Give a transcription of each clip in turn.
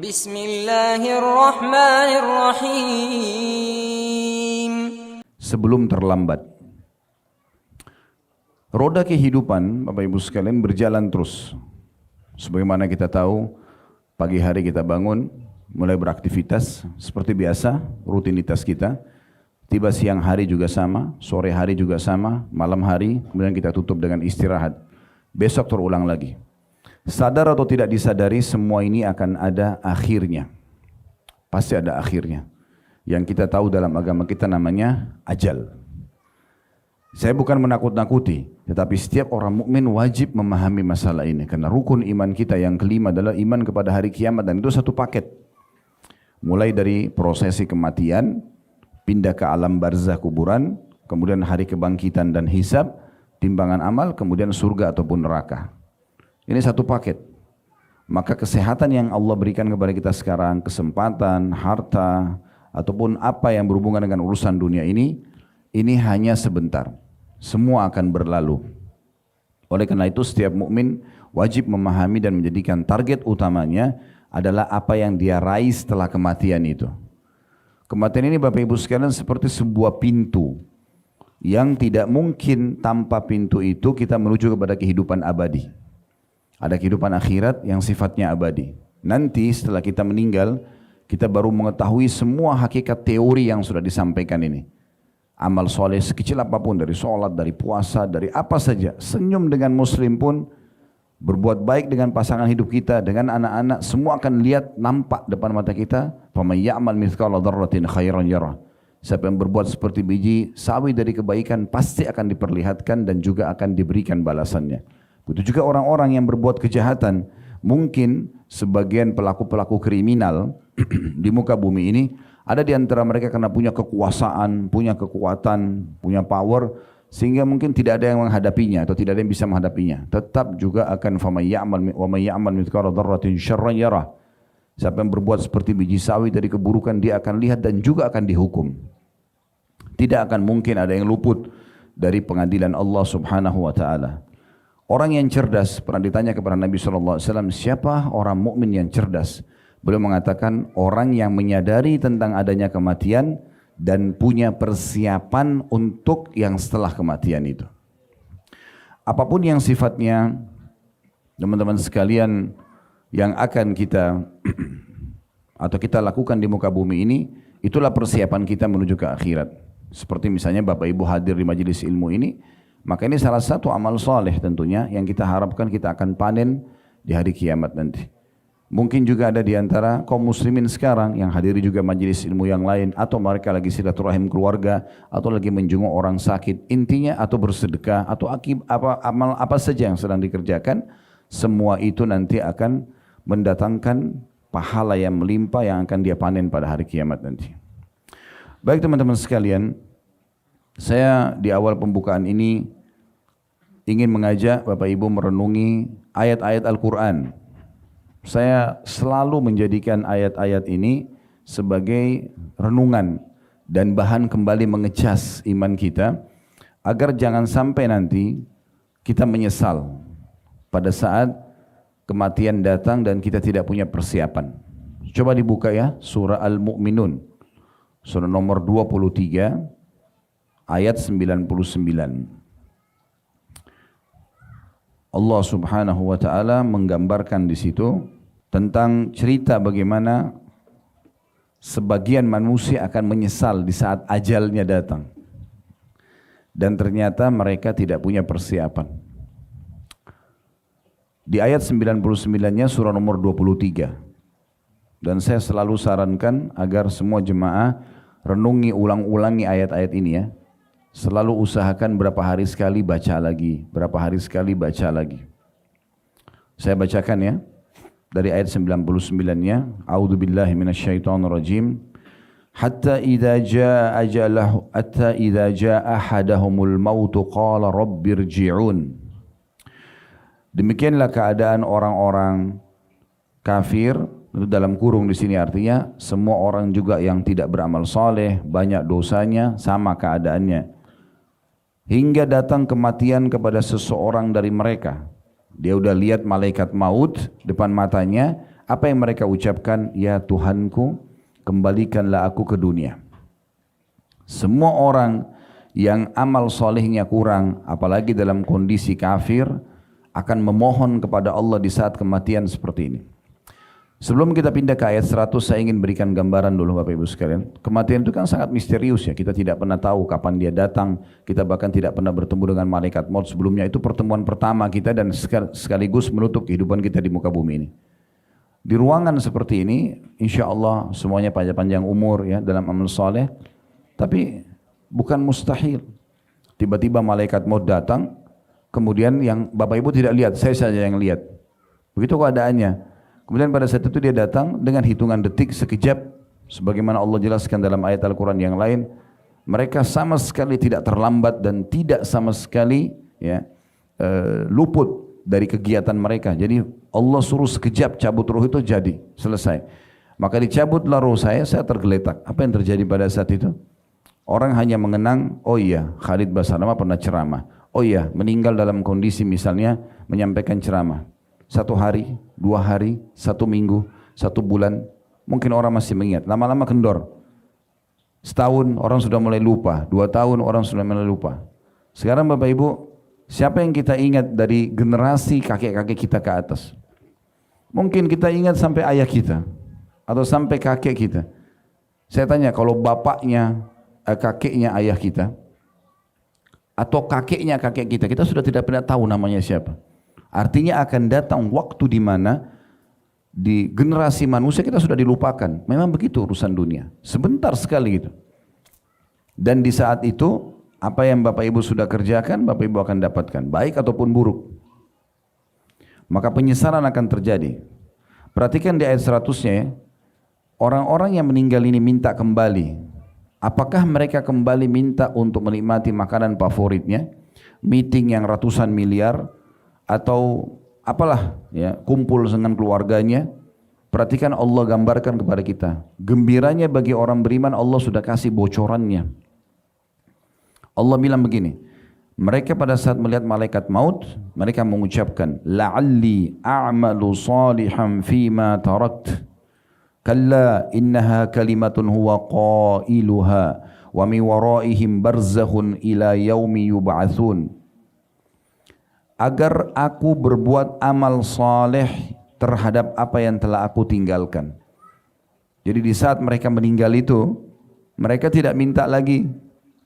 Bismillahirrahmanirrahim. Sebelum terlambat. Roda kehidupan, Bapak Ibu sekalian, berjalan terus. Sebagaimana kita tahu, pagi hari kita bangun, mulai beraktivitas seperti biasa, rutinitas kita. Tiba siang hari juga sama, sore hari juga sama, malam hari, kemudian kita tutup dengan istirahat. Besok terulang lagi. Sadar atau tidak disadari, semua ini akan ada akhirnya. Pasti ada akhirnya. Yang kita tahu dalam agama kita namanya ajal. Saya bukan menakut-nakuti, tetapi setiap orang mukmin wajib memahami masalah ini. Karena rukun iman kita yang kelima adalah iman kepada hari kiamat, dan itu satu paket. Mulai dari prosesi kematian, pindah ke alam barzah kuburan, kemudian hari kebangkitan dan hisab, timbangan amal, kemudian surga ataupun neraka. Ini satu paket. Maka kesehatan yang Allah berikan kepada kita sekarang, kesempatan, harta, ataupun apa yang berhubungan dengan urusan dunia ini hanya sebentar. Semua akan berlalu. Oleh karena itu setiap mukmin wajib memahami dan menjadikan target utamanya adalah apa yang dia raih setelah kematian itu. Kematian ini Bapak Ibu sekalian seperti sebuah pintu yang tidak mungkin tanpa pintu itu kita menuju kepada kehidupan abadi. Ada kehidupan akhirat yang sifatnya abadi. Nanti setelah kita meninggal, kita baru mengetahui semua hakikat teori yang sudah disampaikan ini. Amal soleh sekecil apapun, dari sholat, dari puasa, dari apa saja. Senyum dengan muslim pun, berbuat baik dengan pasangan hidup kita, dengan anak-anak, semua akan lihat, nampak depan mata kita. فَمَنْ يَعْمَلْ مِثْقَالَ ذَرَّةٍ خَيْرًا يَرَهُ. Siapa yang berbuat seperti biji sawi dari kebaikan, pasti akan diperlihatkan dan juga akan diberikan balasannya. Begitu juga orang-orang yang berbuat kejahatan. Mungkin sebagian pelaku-pelaku kriminal di muka bumi ini ada di antara mereka karena punya kekuasaan, punya kekuatan, punya power, sehingga mungkin tidak ada yang menghadapinya atau tidak ada yang bisa menghadapinya. Tetap juga akan فَمَنْ يَعْمَلْ مِثْقَالَ ذَرَّةٍ شَرًّا يَرَهُ. Siapa yang berbuat seperti biji sawi dari keburukan, dia akan lihat dan juga akan dihukum. Tidak akan mungkin ada yang luput dari pengadilan Allah Subhanahu wa taala. Orang yang cerdas, pernah ditanya kepada Nabi SAW, siapa orang mukmin yang cerdas? Beliau mengatakan orang yang menyadari tentang adanya kematian dan punya persiapan untuk yang setelah kematian itu. Apapun yang sifatnya, teman-teman sekalian, yang akan kita atau kita lakukan di muka bumi ini, itulah persiapan kita menuju ke akhirat. Seperti misalnya Bapak Ibu hadir di majelis ilmu ini, maka ini salah satu amal soleh tentunya yang kita harapkan kita akan panen di hari kiamat nanti. Mungkin juga ada di antara kaum muslimin sekarang yang hadiri juga majelis ilmu yang lain, atau mereka lagi silaturahim keluarga, atau lagi menjenguk orang sakit, intinya atau bersedekah, atau amal apa saja yang sedang dikerjakan, semua itu nanti akan mendatangkan pahala yang melimpah yang akan dia panen pada hari kiamat nanti. Baik teman-teman sekalian, saya di awal pembukaan ini ingin mengajak Bapak Ibu merenungi ayat-ayat Al-Quran. Saya selalu menjadikan ayat-ayat ini sebagai renungan dan bahan kembali mengecas iman kita, agar jangan sampai nanti kita menyesal pada saat kematian datang dan kita tidak punya persiapan. Coba dibuka ya, surah Al-Mu'minun, surah nomor 23, ayat 99. Allah Subhanahu wa taala menggambarkan di situ tentang cerita bagaimana sebagian manusia akan menyesal di saat ajalnya datang. Dan ternyata mereka tidak punya persiapan. Di ayat 99-nya surah nomor 23. Dan saya selalu sarankan agar semua jemaah renungi ulang-ulangi ayat-ayat ini ya. Selalu usahakan berapa hari sekali baca lagi, berapa hari sekali baca lagi. Saya bacakan ya, dari ayat 99-nya, A'udzubillahi minasyaitonirrajim. Hatta idza jaa ahadahumul mautu qala rabbirji'un. Demikianlah keadaan orang-orang kafir, itu dalam kurung di sini artinya semua orang juga yang tidak beramal saleh, banyak dosanya, sama keadaannya. Hingga datang kematian kepada seseorang dari mereka. Dia udah lihat malaikat maut depan matanya, Apa yang mereka ucapkan? Ya Tuhanku, kembalikanlah aku ke dunia. Semua orang yang amal solehnya kurang, apalagi dalam kondisi kafir, akan memohon kepada Allah di saat kematian seperti ini. Sebelum kita pindah ke ayat 100, saya ingin berikan gambaran dulu Bapak Ibu sekalian. Kematian itu kan sangat misterius ya, kita tidak pernah tahu kapan dia datang, kita bahkan tidak pernah bertemu dengan malaikat maut sebelumnya. Itu pertemuan pertama kita dan sekaligus menutup kehidupan kita di muka bumi ini. Di ruangan seperti ini, insya Allah semuanya panjang umur ya dalam amal soleh, tapi bukan mustahil. Tiba-tiba malaikat maut datang, kemudian yang Bapak Ibu tidak lihat, saya saja yang lihat. Begitu keadaannya. Kemudian pada saat itu dia datang dengan hitungan detik sekejap, sebagaimana Allah jelaskan dalam ayat Al-Quran yang lain, mereka sama sekali tidak terlambat dan tidak sama sekali ya, luput dari kegiatan mereka. Jadi Allah suruh sekejap cabut ruh itu jadi, selesai. Maka dicabutlah ruh saya tergeletak. Apa yang terjadi pada saat itu? Orang hanya mengenang, oh iya Khalid Basalamah pernah ceramah. Oh iya meninggal dalam kondisi misalnya menyampaikan ceramah. 1 hari, 2 hari, 1 minggu, 1 bulan, mungkin orang masih mengingat. Lama-lama kendor. Setahun orang sudah mulai lupa, 2 tahun orang sudah mulai lupa. Sekarang Bapak Ibu, siapa yang kita ingat dari generasi kakek-kakek kita ke atas? Mungkin kita ingat sampai ayah kita atau sampai kakek kita. Saya tanya, kalau bapaknya, kakeknya ayah kita atau kakeknya kakek kita, kita sudah tidak pernah tahu namanya siapa. Artinya akan datang waktu di mana di generasi manusia kita sudah dilupakan. Memang begitu urusan dunia. Sebentar sekali gitu. Dan di saat itu, apa yang Bapak Ibu sudah kerjakan, Bapak Ibu akan dapatkan. Baik ataupun buruk. Maka penyesalan akan terjadi. Perhatikan di ayat 100-nya ya. Orang-orang yang meninggal ini minta kembali. Apakah mereka kembali minta untuk menikmati makanan favoritnya? Meeting yang ratusan miliar? Atau apalah ya, kumpul dengan keluarganya. Perhatikan Allah gambarkan kepada kita, gembiranya bagi orang beriman Allah sudah kasih bocorannya. Allah bilang begini, mereka pada saat melihat malaikat maut, mereka mengucapkan la'alli a'malu salihan fima tarakt kalla innaha kalimatun huwa qailuha wa min waraihim barzakhun ila yaumi yub'atsun. Agar aku berbuat amal saleh terhadap apa yang telah aku tinggalkan. Jadi di saat mereka meninggal itu, mereka tidak minta lagi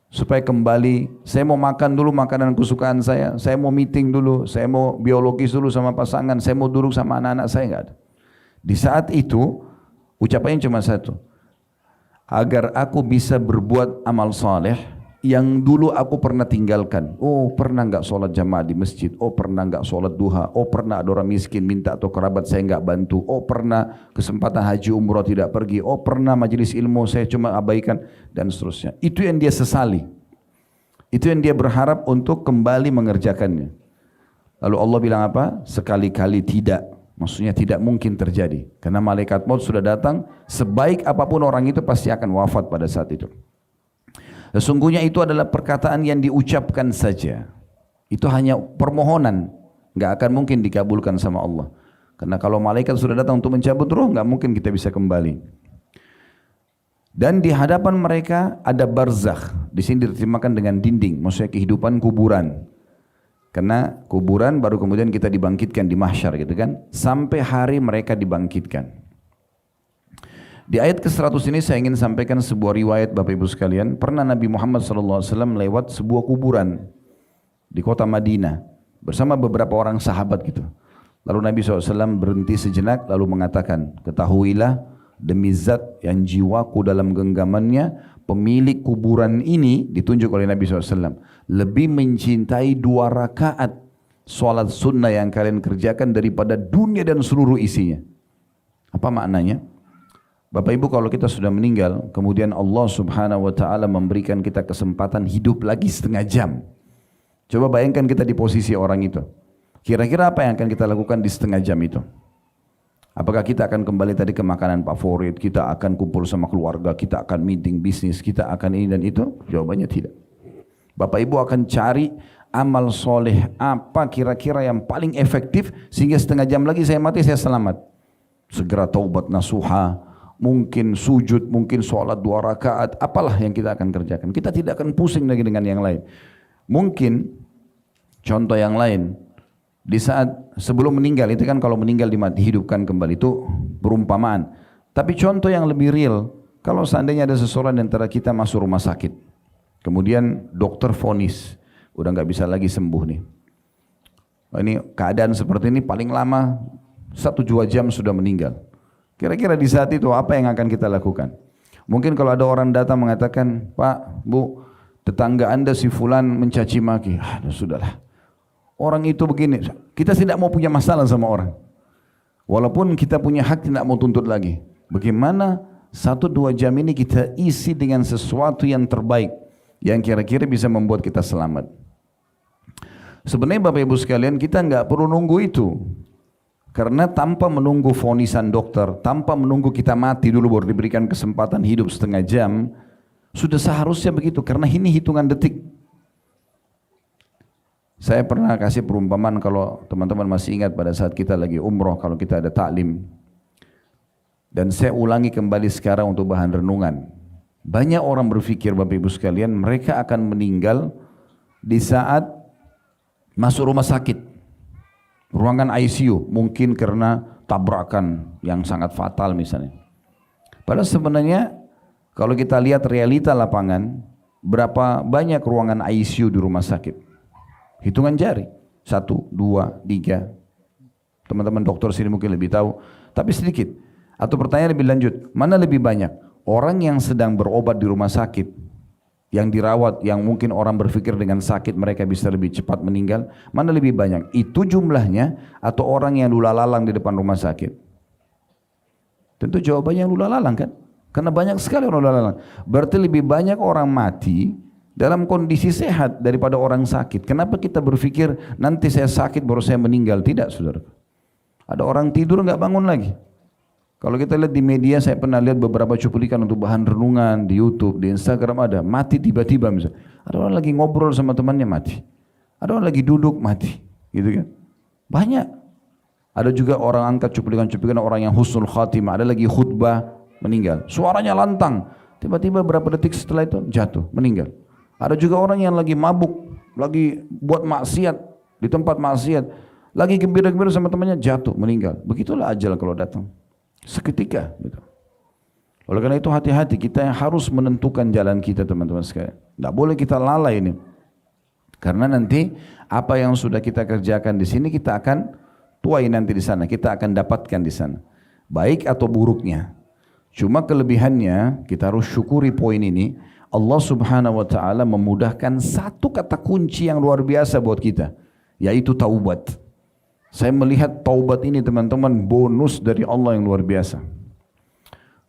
supaya kembali, saya mau makan dulu makanan kesukaan saya mau meeting dulu, saya mau biologis dulu sama pasangan, saya mau duduk sama anak-anak saya, enggak ada. Di saat itu, ucapannya cuma satu, agar aku bisa berbuat amal saleh yang dulu aku pernah tinggalkan. Oh pernah enggak sholat jamaah di masjid, oh pernah enggak sholat duha, oh pernah ada orang miskin minta atau kerabat saya enggak bantu, oh pernah kesempatan haji umrah tidak pergi, oh pernah majelis ilmu saya cuma abaikan, dan seterusnya. Itu yang dia sesali, itu yang dia berharap untuk kembali mengerjakannya. Lalu Allah bilang apa? Sekali-kali tidak. Maksudnya tidak mungkin terjadi, karena malaikat maut sudah datang. Sebaik apapun orang itu pasti akan wafat pada saat itu. Sesungguhnya itu adalah perkataan yang diucapkan saja. Itu hanya permohonan, nggak akan mungkin dikabulkan sama Allah. Karena kalau malaikat sudah datang untuk mencabut roh, nggak mungkin kita bisa kembali. Dan di hadapan mereka ada barzakh. Di sini diterjemahkan dengan dinding, maksudnya kehidupan kuburan. Karena kuburan baru kemudian kita dibangkitkan di mahsyar gitu kan. Sampai hari mereka dibangkitkan. Di ayat ke-100 ini saya ingin sampaikan sebuah riwayat Bapak Ibu sekalian. Pernah Nabi Muhammad SAW lewat sebuah kuburan di kota Madinah bersama beberapa orang sahabat gitu. Lalu Nabi SAW berhenti sejenak lalu mengatakan, ketahuilah demi zat yang jiwaku dalam genggamannya, pemilik kuburan ini, ditunjuk oleh Nabi SAW, lebih mencintai 2 rakaat sholat sunnah yang kalian kerjakan daripada dunia dan seluruh isinya. Apa maknanya? Bapak Ibu, kalau kita sudah meninggal, kemudian Allah Subhanahu wa Ta'ala memberikan kita kesempatan hidup lagi setengah jam. Coba bayangkan kita di posisi orang itu. Kira-kira apa yang akan kita lakukan di setengah jam itu? Apakah kita akan kembali tadi ke makanan favorit, kita akan kumpul sama keluarga, kita akan meeting bisnis, kita akan ini dan itu? Jawabannya tidak. Bapak Ibu akan cari amal soleh apa kira-kira yang paling efektif sehingga setengah jam lagi saya mati, saya selamat. segera taubat nasuha, mungkin sujud, mungkin sholat 2 rakaat, apalah yang kita akan kerjakan. Kita tidak akan pusing lagi dengan yang lain. Mungkin contoh yang lain, di saat sebelum meninggal, itu kan kalau meninggal dihidupkan kembali, itu perumpamaan. Tapi contoh yang lebih real, kalau seandainya ada seseorang di antara kita masuk rumah sakit, kemudian dokter vonis, udah nggak bisa lagi sembuh nih. Ini keadaan seperti ini paling lama 1-2 jam sudah meninggal. Kira-kira di saat itu apa yang akan kita lakukan? Mungkin kalau ada orang datang mengatakan, Pak, Bu, tetangga anda si fulan mencaci maki. Sudahlah. Orang itu begini. Kita tidak mau punya masalah sama orang. Walaupun kita punya hak tidak mau tuntut lagi. Bagaimana 1-2 jam ini kita isi dengan sesuatu yang terbaik, yang kira-kira bisa membuat kita selamat. Sebenarnya Bapak Ibu sekalian, kita nggak perlu nunggu itu. Karena tanpa menunggu vonisan dokter, tanpa menunggu kita mati dulu baru diberikan kesempatan hidup setengah jam, sudah seharusnya begitu, karena ini hitungan detik. Saya pernah kasih perumpamaan, kalau teman-teman masih ingat pada saat kita lagi umroh, kalau kita ada taklim. Dan saya ulangi kembali sekarang untuk bahan renungan. Banyak orang berpikir Bapak Ibu sekalian, mereka akan meninggal di saat masuk rumah sakit, ruangan ICU, mungkin karena tabrakan yang sangat fatal misalnya. Padahal sebenarnya kalau kita lihat realita lapangan, berapa banyak ruangan ICU di rumah sakit? Hitungan jari, 1, 2, 3. Teman-teman dokter sini mungkin lebih tahu, tapi sedikit. Atau pertanyaan lebih lanjut, mana lebih banyak? Orang yang sedang berobat di rumah sakit, yang dirawat, yang mungkin orang berpikir dengan sakit mereka bisa lebih cepat meninggal, mana lebih banyak? Itu jumlahnya atau orang yang lula-lalang di depan rumah sakit? Tentu jawabannya yang lula-lalang kan? Karena banyak sekali orang lula-lalang. Berarti lebih banyak orang mati dalam kondisi sehat daripada orang sakit. Kenapa kita berpikir nanti saya sakit baru saya meninggal? Tidak, saudara. Ada orang tidur nggak bangun lagi. Kalau kita lihat di media, saya pernah lihat beberapa cuplikan untuk bahan renungan di YouTube, di Instagram ada, mati tiba-tiba misalnya. Ada orang lagi ngobrol sama temannya mati. Ada orang lagi duduk mati, gitu kan. Banyak. Ada juga orang angkat cuplikan-cuplikan orang yang husnul khatimah, ada lagi khutbah meninggal. Suaranya lantang, tiba-tiba berapa detik setelah itu jatuh, meninggal. Ada juga orang yang lagi mabuk, lagi buat maksiat di tempat maksiat, lagi gembira-gembira sama temannya jatuh, meninggal. Begitulah ajal kalau datang. Seketika gitu. Oleh karena itu hati-hati, kita yang harus menentukan jalan kita teman-teman sekalian. Tidak boleh kita lalai ini. Karena nanti apa yang sudah kita kerjakan di sini kita akan tuai nanti di sana, kita akan dapatkan di sana. Baik atau buruknya. Cuma kelebihannya kita harus syukuri poin ini. Allah Subhanahu wa taala memudahkan satu kata kunci yang luar biasa buat kita, yaitu taubat. Saya melihat taubat ini teman-teman bonus dari Allah yang luar biasa.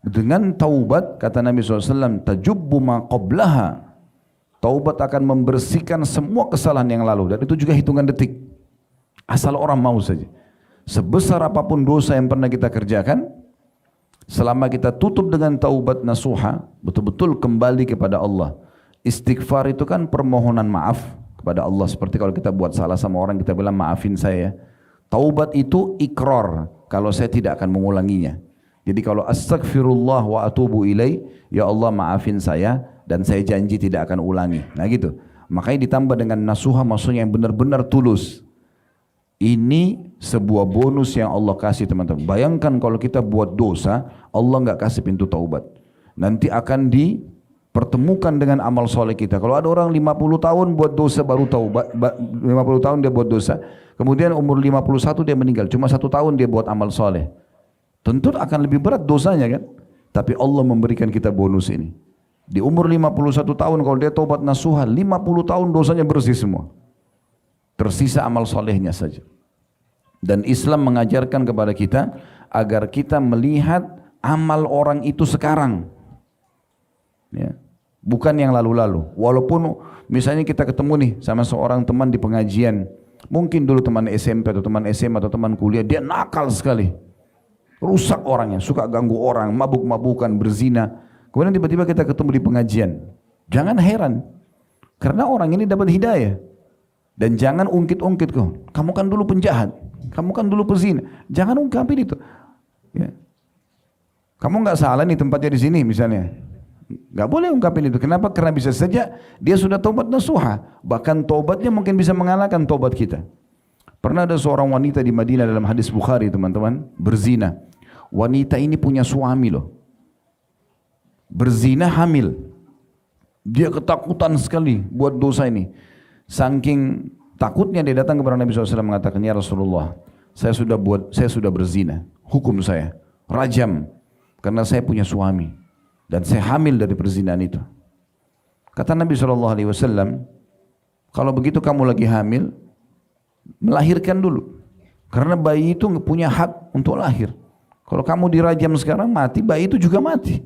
Dengan taubat, kata Nabi SAW, tajubbu ma qablaha. Taubat akan membersihkan semua kesalahan yang lalu. Dan itu juga hitungan detik. Asal orang mau saja. Sebesar apapun dosa yang pernah kita kerjakan, selama kita tutup dengan taubat nasuha, betul-betul kembali kepada Allah. Istighfar itu kan permohonan maaf kepada Allah. Seperti kalau kita buat salah sama orang, kita bilang maafin saya. Taubat itu ikrar, kalau saya tidak akan mengulanginya. Jadi kalau astagfirullah wa atubu ilai, ya Allah maafin saya dan saya janji tidak akan ulangi. Nah gitu. Makanya ditambah dengan nasuha, maksudnya yang benar-benar tulus. Ini sebuah bonus yang Allah kasih teman-teman. Bayangkan kalau kita buat dosa, Allah nggak kasih pintu taubat. Nanti akan dipertemukan dengan amal soleh kita. Kalau ada orang 50 tahun buat dosa baru taubat, 50 tahun dia buat dosa, kemudian umur 51 dia meninggal, cuma 1 tahun dia buat amal soleh. Tentu akan lebih berat dosanya kan. Tapi Allah memberikan kita bonus ini. Di umur 51 tahun kalau dia taubat nasuha, 50 tahun dosanya bersih semua. Tersisa amal solehnya saja. Dan Islam mengajarkan kepada kita agar kita melihat amal orang itu sekarang. Ya. Bukan yang lalu-lalu. Walaupun misalnya kita ketemu nih sama seorang teman di pengajian, mungkin dulu teman SMP atau teman SMA atau teman kuliah, dia nakal sekali. Rusak orangnya, suka ganggu orang, mabuk-mabukan, berzina. Kemudian tiba-tiba kita ketemu di pengajian. Jangan heran. Karena orang ini dapat hidayah. Dan jangan ungkit-ungkit kok. Kamu kan dulu penjahat. Kamu kan dulu pezina. Jangan ungkapin itu. Ya. Kamu nggak salah nih tempatnya di sini misalnya. Nggak boleh ungkapin itu. Kenapa? Karena bisa saja dia sudah taubat nasuha. Bahkan taubatnya mungkin bisa mengalahkan taubat kita. Pernah ada seorang wanita di Madinah dalam hadis Bukhari teman-teman, berzina. Wanita ini punya suami loh. Berzina hamil. Dia ketakutan sekali buat dosa ini. Saking takutnya dia datang kepada Nabi SAW mengatakan, ya Rasulullah, saya sudah berzina. Hukum saya, rajam. Karena saya punya suami. Dan saya hamil dari perzinahan itu. Kata Nabi SAW, kalau begitu kamu lagi hamil, melahirkan dulu. Karena bayi itu punya hak untuk lahir. Kalau kamu dirajam sekarang mati, bayi itu juga mati.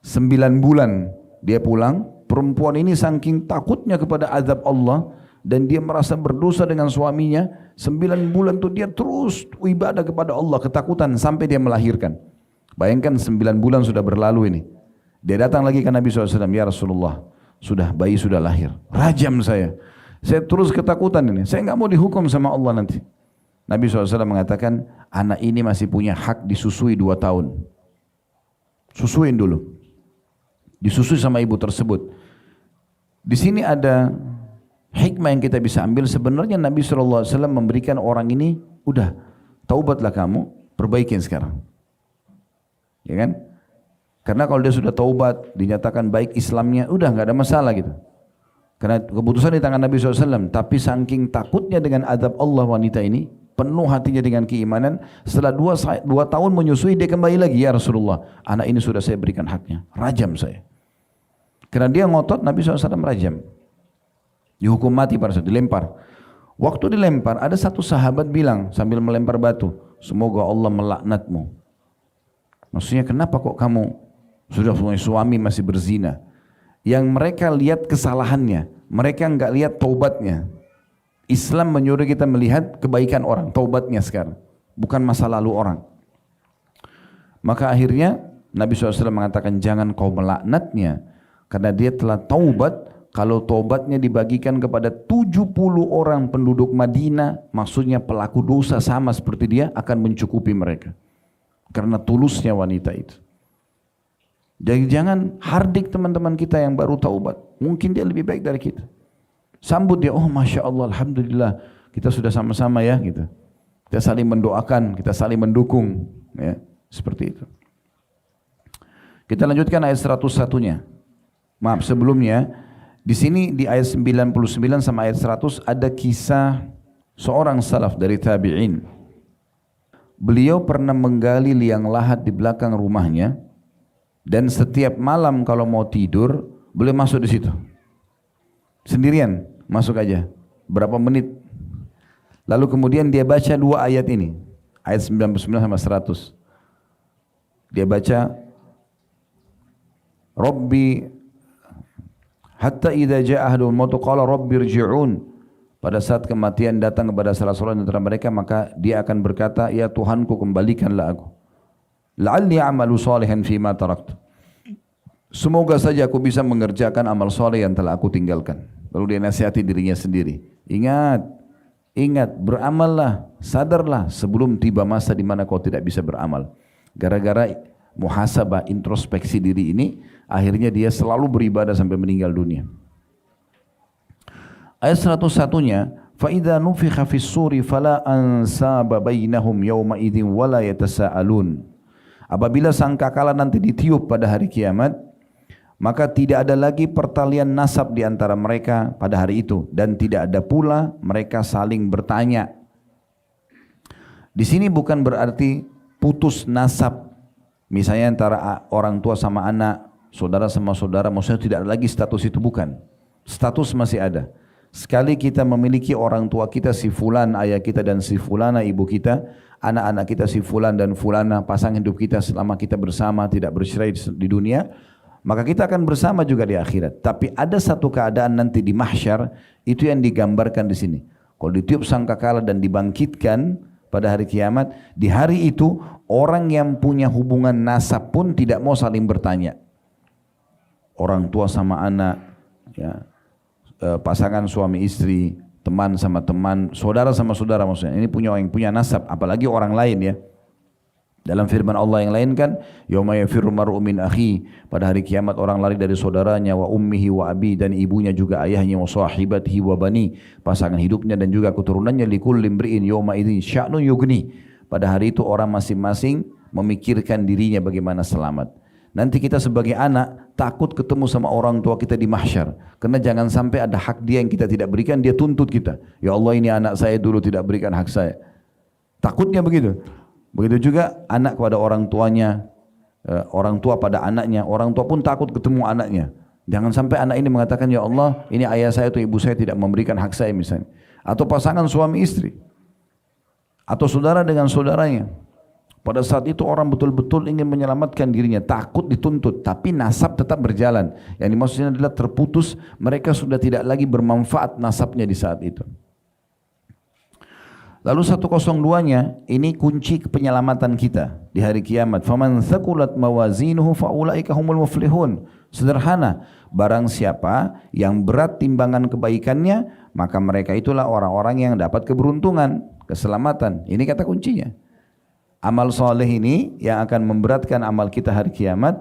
9 bulan dia pulang, perempuan ini saking takutnya kepada azab Allah, dan dia merasa berdosa dengan suaminya, 9 bulan itu dia terus ibadah kepada Allah, ketakutan sampai dia melahirkan. Bayangkan 9 bulan sudah berlalu ini. Dia datang lagi ke Nabi SAW, ya Rasulullah, bayi sudah lahir, rajam saya terus ketakutan ini, saya nggak mau dihukum sama Allah nanti. Nabi SAW mengatakan, anak ini masih punya hak disusui 2 tahun. Susuin dulu. Disusui sama ibu tersebut. Di sini ada hikmah yang kita bisa ambil. Sebenarnya Nabi SAW memberikan orang ini, udah, taubatlah kamu, perbaikin sekarang. Ya kan? Karena kalau dia sudah taubat, dinyatakan baik Islamnya, udah nggak ada masalah gitu. Karena keputusan di tangan Nabi SAW. Tapi saking takutnya dengan azab Allah wanita ini, penuh hatinya dengan keimanan. Setelah 2 tahun menyusui, dia kembali lagi, ya Rasulullah, anak ini sudah saya berikan haknya, rajam saya. Karena dia ngotot, Nabi SAW rajam. Dihukum mati pada saat dilempar. Waktu dilempar, ada satu sahabat bilang sambil melempar batu, semoga Allah melaknatmu. Maksudnya kenapa kok kamu sudah punya suami masih berzina? Yang mereka lihat kesalahannya, mereka enggak lihat taubatnya. Islam menyuruh kita melihat kebaikan orang, taubatnya sekarang, bukan masa lalu orang. Maka akhirnya Nabi SAW mengatakan jangan kau melaknatnya, karena dia telah taubat. Kalau taubatnya dibagikan kepada 70 orang penduduk Madinah, maksudnya pelaku dosa sama seperti dia, akan mencukupi mereka. Karena tulusnya wanita itu. Jadi jangan hardik teman-teman kita yang baru taubat. Mungkin dia lebih baik dari kita. Sambut dia, oh Masya Allah, Alhamdulillah, kita sudah sama-sama ya gitu. Kita saling mendoakan, kita saling mendukung, ya, seperti itu. Kita lanjutkan ayat 101-nya. Maaf, sebelumnya di sini di ayat 99 sama ayat 100 ada kisah seorang salaf dari tabi'in. Beliau pernah menggali liang lahat di belakang rumahnya, dan setiap malam kalau mau tidur, beliau masuk di situ. Sendirian, masuk aja. Berapa menit. Lalu kemudian dia baca 2 ayat ini. Ayat 99 sama 100. Dia baca, Rabbi hatta idza jaa ahaduhum maut qala rabbi irji'un. Pada saat kematian datang kepada salah seorang antara mereka, maka dia akan berkata, ya Tuhanku, kembalikanlah aku. La'alli a'malu salihan fima taraktu. Semoga saja aku bisa mengerjakan amal soleh yang telah aku tinggalkan. Lalu dia nasihati dirinya sendiri. Ingat, beramallah, sadarlah sebelum tiba masa di mana kau tidak bisa beramal. Gara-gara muhasabah, introspeksi diri ini, akhirnya dia selalu beribadah sampai meninggal dunia. Ayat 101-nya, فَإِذَا نُفِخَ فِي الصُّورِ فَلَا أَنْسَابَ بَيْنَهُمْ يَوْمَئِذٍ وَلَا يَتَسَاءَلُونَ. Apabila sangkakala nanti ditiup pada hari kiamat, maka tidak ada lagi pertalian nasab di antara mereka pada hari itu, dan tidak ada pula mereka saling bertanya. Di sini bukan berarti putus nasab, misalnya antara orang tua sama anak, saudara sama saudara, maksudnya tidak ada lagi status itu, bukan. Status masih ada. Sekali kita memiliki orang tua kita si fulan ayah kita dan si fulana ibu kita, anak-anak kita si fulan dan fulana pasangan hidup kita selama kita bersama tidak bercerai di dunia, maka kita akan bersama juga di akhirat. Tapi ada satu keadaan nanti di mahsyar, itu yang digambarkan di sini. Kalau ditiup sangkakala dan dibangkitkan pada hari kiamat, di hari itu orang yang punya hubungan nasab pun tidak mau saling bertanya. Orang tua sama anak, ya, pasangan suami istri, teman sama teman, saudara sama saudara, maksudnya ini punya orang yang punya nasab, apalagi orang lain ya. Dalam firman Allah yang lain kan, yauma yafirru mar'u min akhi, pada hari kiamat orang lari dari saudaranya, wa ummihi wa abi, dan ibunya juga ayahnya, wa sahibatihi wa bani, pasangan hidupnya dan juga keturunannya, likulli imri'in yauma idzin sya'nu yughni. Pada hari itu orang masing-masing memikirkan dirinya bagaimana selamat. Nanti kita sebagai anak takut ketemu sama orang tua kita di mahsyar, karena jangan sampai ada hak dia yang kita tidak berikan, dia tuntut kita. Ya Allah, ini anak saya dulu tidak berikan hak saya. Takutnya begitu. Begitu juga anak kepada orang tuanya, orang tua pada anaknya, orang tua pun takut ketemu anaknya. Jangan sampai anak ini mengatakan, ya Allah, ini ayah saya atau ibu saya tidak memberikan hak saya misalnya. Atau pasangan suami istri, atau saudara dengan saudaranya. Pada saat itu orang betul-betul ingin menyelamatkan dirinya, takut dituntut, tapi nasab tetap berjalan. Yang dimaksudnya adalah terputus, mereka sudah tidak lagi bermanfaat nasabnya di saat itu. Lalu 102-nya, ini kunci penyelamatan kita di hari kiamat. Faman thaqulat mawazinuhu faulaika humul muflihun. Sederhana, barang siapa yang berat timbangan kebaikannya, maka mereka itulah orang-orang yang dapat keberuntungan, keselamatan. Ini kata kuncinya. Amal soleh ini yang akan memberatkan amal kita hari kiamat,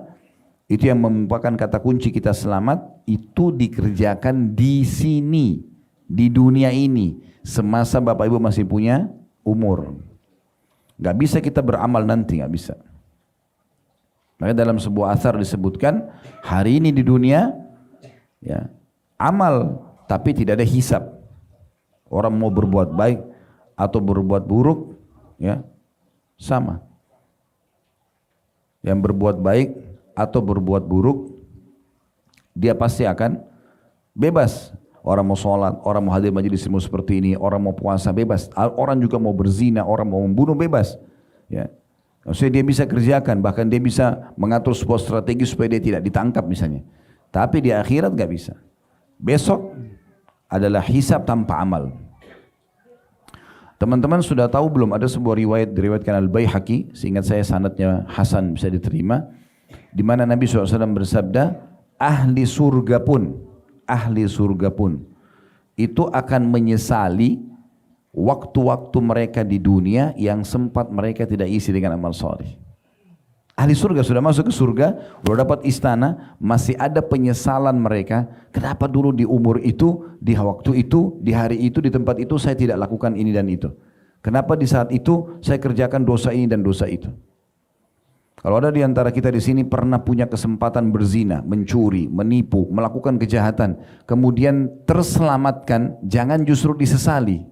itu yang merupakan kata kunci kita selamat, itu dikerjakan di sini, di dunia ini. Semasa Bapak Ibu masih punya umur. Gak bisa kita beramal nanti, gak bisa. Maka dalam sebuah athar disebutkan, hari ini di dunia, ya, amal tapi tidak ada hisab. Orang mau berbuat baik atau berbuat buruk, ya, sama. Yang berbuat baik atau berbuat buruk, dia pasti akan bebas. Orang mau sholat, orang mau hadir majelis ilmu seperti ini, orang mau puasa bebas, orang juga mau berzina, orang mau membunuh bebas. Ya. Maksudnya dia bisa kerjakan, bahkan dia bisa mengatur sebuah strategi supaya dia tidak ditangkap misalnya. Tapi di akhirat gak bisa. Besok adalah hisab tanpa amal. Teman-teman sudah tahu belum, ada sebuah riwayat diriwayatkan Al-Baihaqi, seingat saya sanadnya hasan, bisa diterima, di mana Nabi SAW bersabda, ahli surga pun itu akan menyesali waktu-waktu mereka di dunia yang sempat mereka tidak isi dengan amal soleh. Ahli surga sudah masuk ke surga, sudah dapat istana, masih ada penyesalan mereka. Kenapa dulu di umur itu, di waktu itu, di hari itu, di tempat itu saya tidak lakukan ini dan itu? Kenapa di saat itu saya kerjakan dosa ini dan dosa itu? Kalau ada di antara kita di sini pernah punya kesempatan berzina, mencuri, menipu, melakukan kejahatan, kemudian terselamatkan, jangan justru disesali.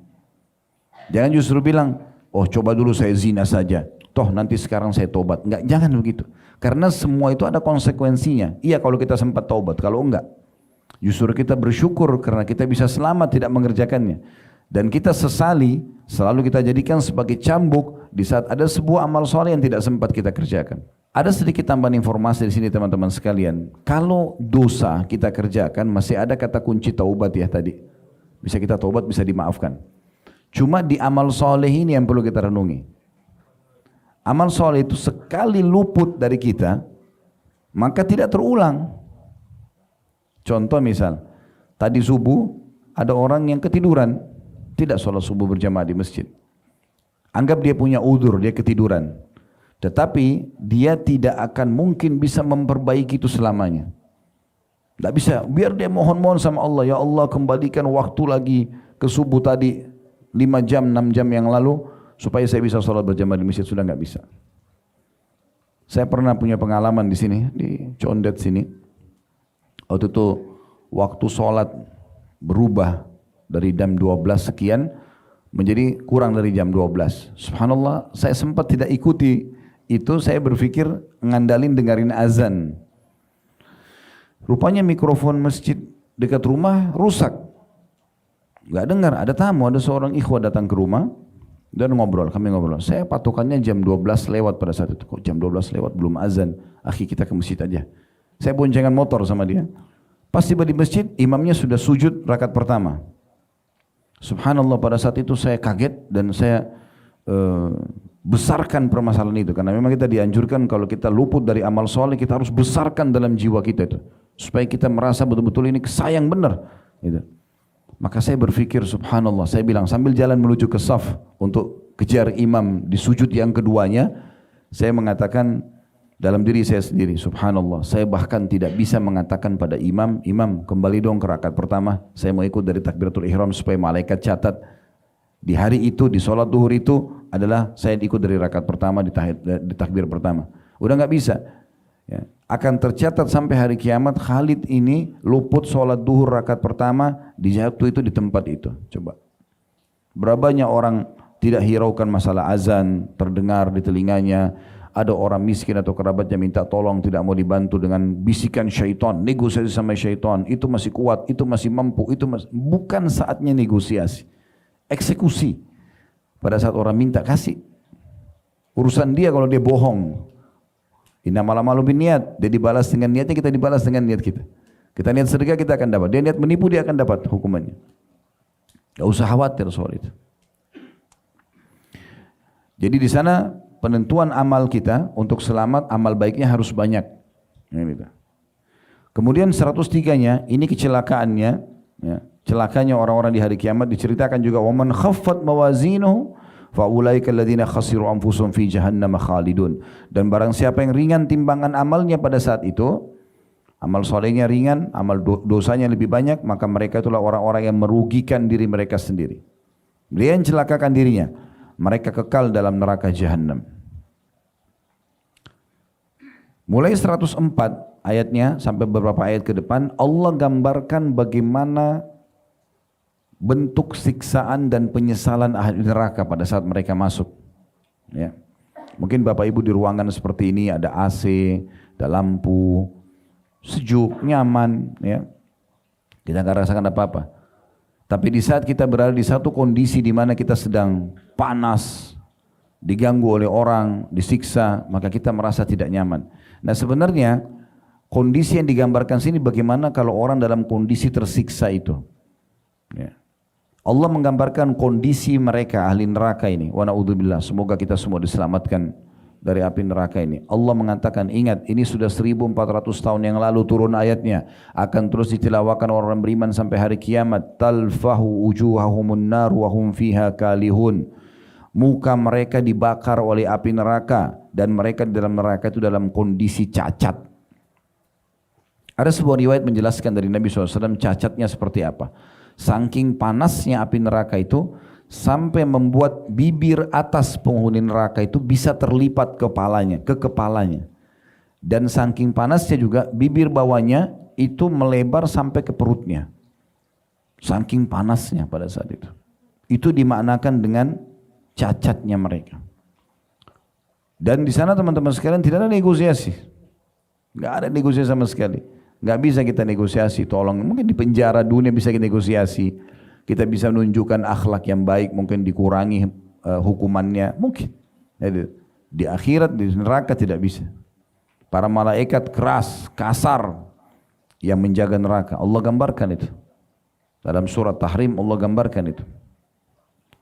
Jangan justru bilang, oh coba dulu saya zina saja, toh nanti sekarang saya tobat. Enggak, jangan begitu. Karena semua itu ada konsekuensinya. Iya kalau kita sempat tobat, kalau enggak, justru kita bersyukur karena kita bisa selamat tidak mengerjakannya. Dan kita sesali, selalu kita jadikan sebagai cambuk di saat ada sebuah amal soleh yang tidak sempat kita kerjakan. Ada sedikit tambahan informasi di sini teman-teman sekalian. Kalau dosa kita kerjakan, masih ada kata kunci taubat ya tadi. Bisa kita taubat, bisa dimaafkan. Cuma di amal soleh ini yang perlu kita renungi. Amal soleh itu sekali luput dari kita, maka tidak terulang. Contoh misal, tadi subuh ada orang yang ketiduran, tidak sholat subuh berjamaah di masjid. Anggap dia punya udzur, dia ketiduran. Tetapi dia tidak akan mungkin bisa memperbaiki itu selamanya. Tidak bisa, biar dia mohon-mohon sama Allah, ya Allah kembalikan waktu lagi ke subuh tadi 5 jam, 6 jam yang lalu, supaya saya bisa sholat berjamaah di masjid, sudah nggak bisa. Saya pernah punya pengalaman di sini, di Condet sini. Waktu itu waktu sholat berubah dari jam 12 sekian menjadi kurang dari jam 12. Subhanallah, saya sempat tidak ikuti itu, saya berpikir ngandalin dengerin azan. Rupanya mikrofon masjid dekat rumah rusak. Gak dengar, ada tamu, ada seorang ikhwah datang ke rumah dan kami ngobrol. Saya patokannya jam 12 lewat pada saat itu. Kok jam 12 lewat belum azan? Akhi, kita ke masjid aja. Saya boncengan motor sama dia. Pas tiba di masjid, imamnya sudah sujud rakaat pertama. Subhanallah, pada saat itu saya kaget dan saya besarkan permasalahan itu. Karena memang kita dianjurkan kalau kita luput dari amal soleh, kita harus besarkan dalam jiwa kita itu. Supaya kita merasa betul-betul ini sayang benar. Gitu. Maka saya berpikir subhanallah, saya bilang sambil jalan menuju ke saf untuk kejar imam di sujud yang keduanya, Saya mengatakan dalam diri saya sendiri, subhanallah, saya bahkan tidak bisa mengatakan pada imam, imam kembali dong ke rakaat pertama, saya mau ikut dari takbiratul ihram supaya malaikat catat di hari itu, di sholat duhur itu adalah saya ikut dari rakaat pertama di takbir pertama. Udah nggak bisa. Ya. Akan tercatat sampai hari kiamat Khalid ini luput sholat duhur rakaat pertama di waktu itu di tempat itu. Coba. Berapa banyak orang tidak hiraukan masalah azan terdengar di telinganya. Ada orang miskin atau kerabatnya minta tolong tidak mau dibantu dengan bisikan syaitan, negosiasi sama syaitan. Itu masih kuat, itu masih mampu, bukan saatnya negosiasi. Eksekusi. Pada saat orang minta kasih. Urusan dia kalau dia bohong. Inna malu bin niat, dia dibalas dengan niatnya, kita dibalas dengan niat kita. Kita niat sedekah, kita akan dapat. Dia niat menipu, dia akan dapat hukumannya. Gak usah khawatir soal itu. Jadi di sana penentuan amal kita untuk selamat, amal baiknya harus banyak. Kemudian 103-nya, ini kecelakaannya, ya, celakanya orang-orang di hari kiamat diceritakan juga. Waman khaffat mawazinuhu faulaika alladziina khasiru anfusahum fi jahannam khalidun. Dan barang siapa yang ringan timbangan amalnya pada saat itu, amal solehnya ringan, amal dosanya lebih banyak, maka mereka itulah orang-orang yang merugikan diri mereka sendiri. Dia yang celakakan dirinya, mereka kekal dalam neraka jahannam. Mulai 104 ayatnya sampai beberapa ayat ke depan, Allah gambarkan bagaimana bentuk siksaan dan penyesalan ahli neraka pada saat mereka masuk. Ya. Mungkin Bapak Ibu di ruangan seperti ini ada AC, ada lampu, sejuk, nyaman, ya. Kita nggak rasakan apa-apa. Tapi di saat kita berada di satu kondisi di mana kita sedang panas, diganggu oleh orang, disiksa, maka kita merasa tidak nyaman. Nah sebenarnya kondisi yang digambarkan sini bagaimana kalau orang dalam kondisi tersiksa itu. Ya. Allah menggambarkan kondisi mereka ahli neraka ini. Wa na'udzubillah, semoga kita semua diselamatkan dari api neraka ini. Allah mengatakan, ingat ini sudah 1400 tahun yang lalu turun ayatnya, akan terus ditilawakan orang beriman sampai hari kiamat. Talfahu wujuhahumun nar wa hum fiha kalihun. Muka mereka dibakar oleh api neraka dan mereka di dalam neraka itu dalam kondisi cacat. Ada sebuah riwayat menjelaskan dari Nabi SAW cacatnya seperti apa. Saking panasnya api neraka itu sampai membuat bibir atas penghuni neraka itu bisa terlipat ke kepalanya. Dan saking panasnya juga bibir bawahnya itu melebar sampai ke perutnya. Saking panasnya pada saat itu. Itu dimaknakan dengan cacatnya mereka. Dan di sana teman-teman sekalian tidak ada negosiasi. Nggak ada negosiasi sama sekali. Nggak bisa kita negosiasi, tolong. Mungkin di penjara dunia bisa kita negosiasi. Kita bisa menunjukkan akhlak yang baik, mungkin dikurangi hukumannya, mungkin. Jadi, di akhirat, di neraka tidak bisa. Para malaikat keras, kasar yang menjaga neraka. Allah gambarkan itu. Dalam surat Tahrim Allah gambarkan itu.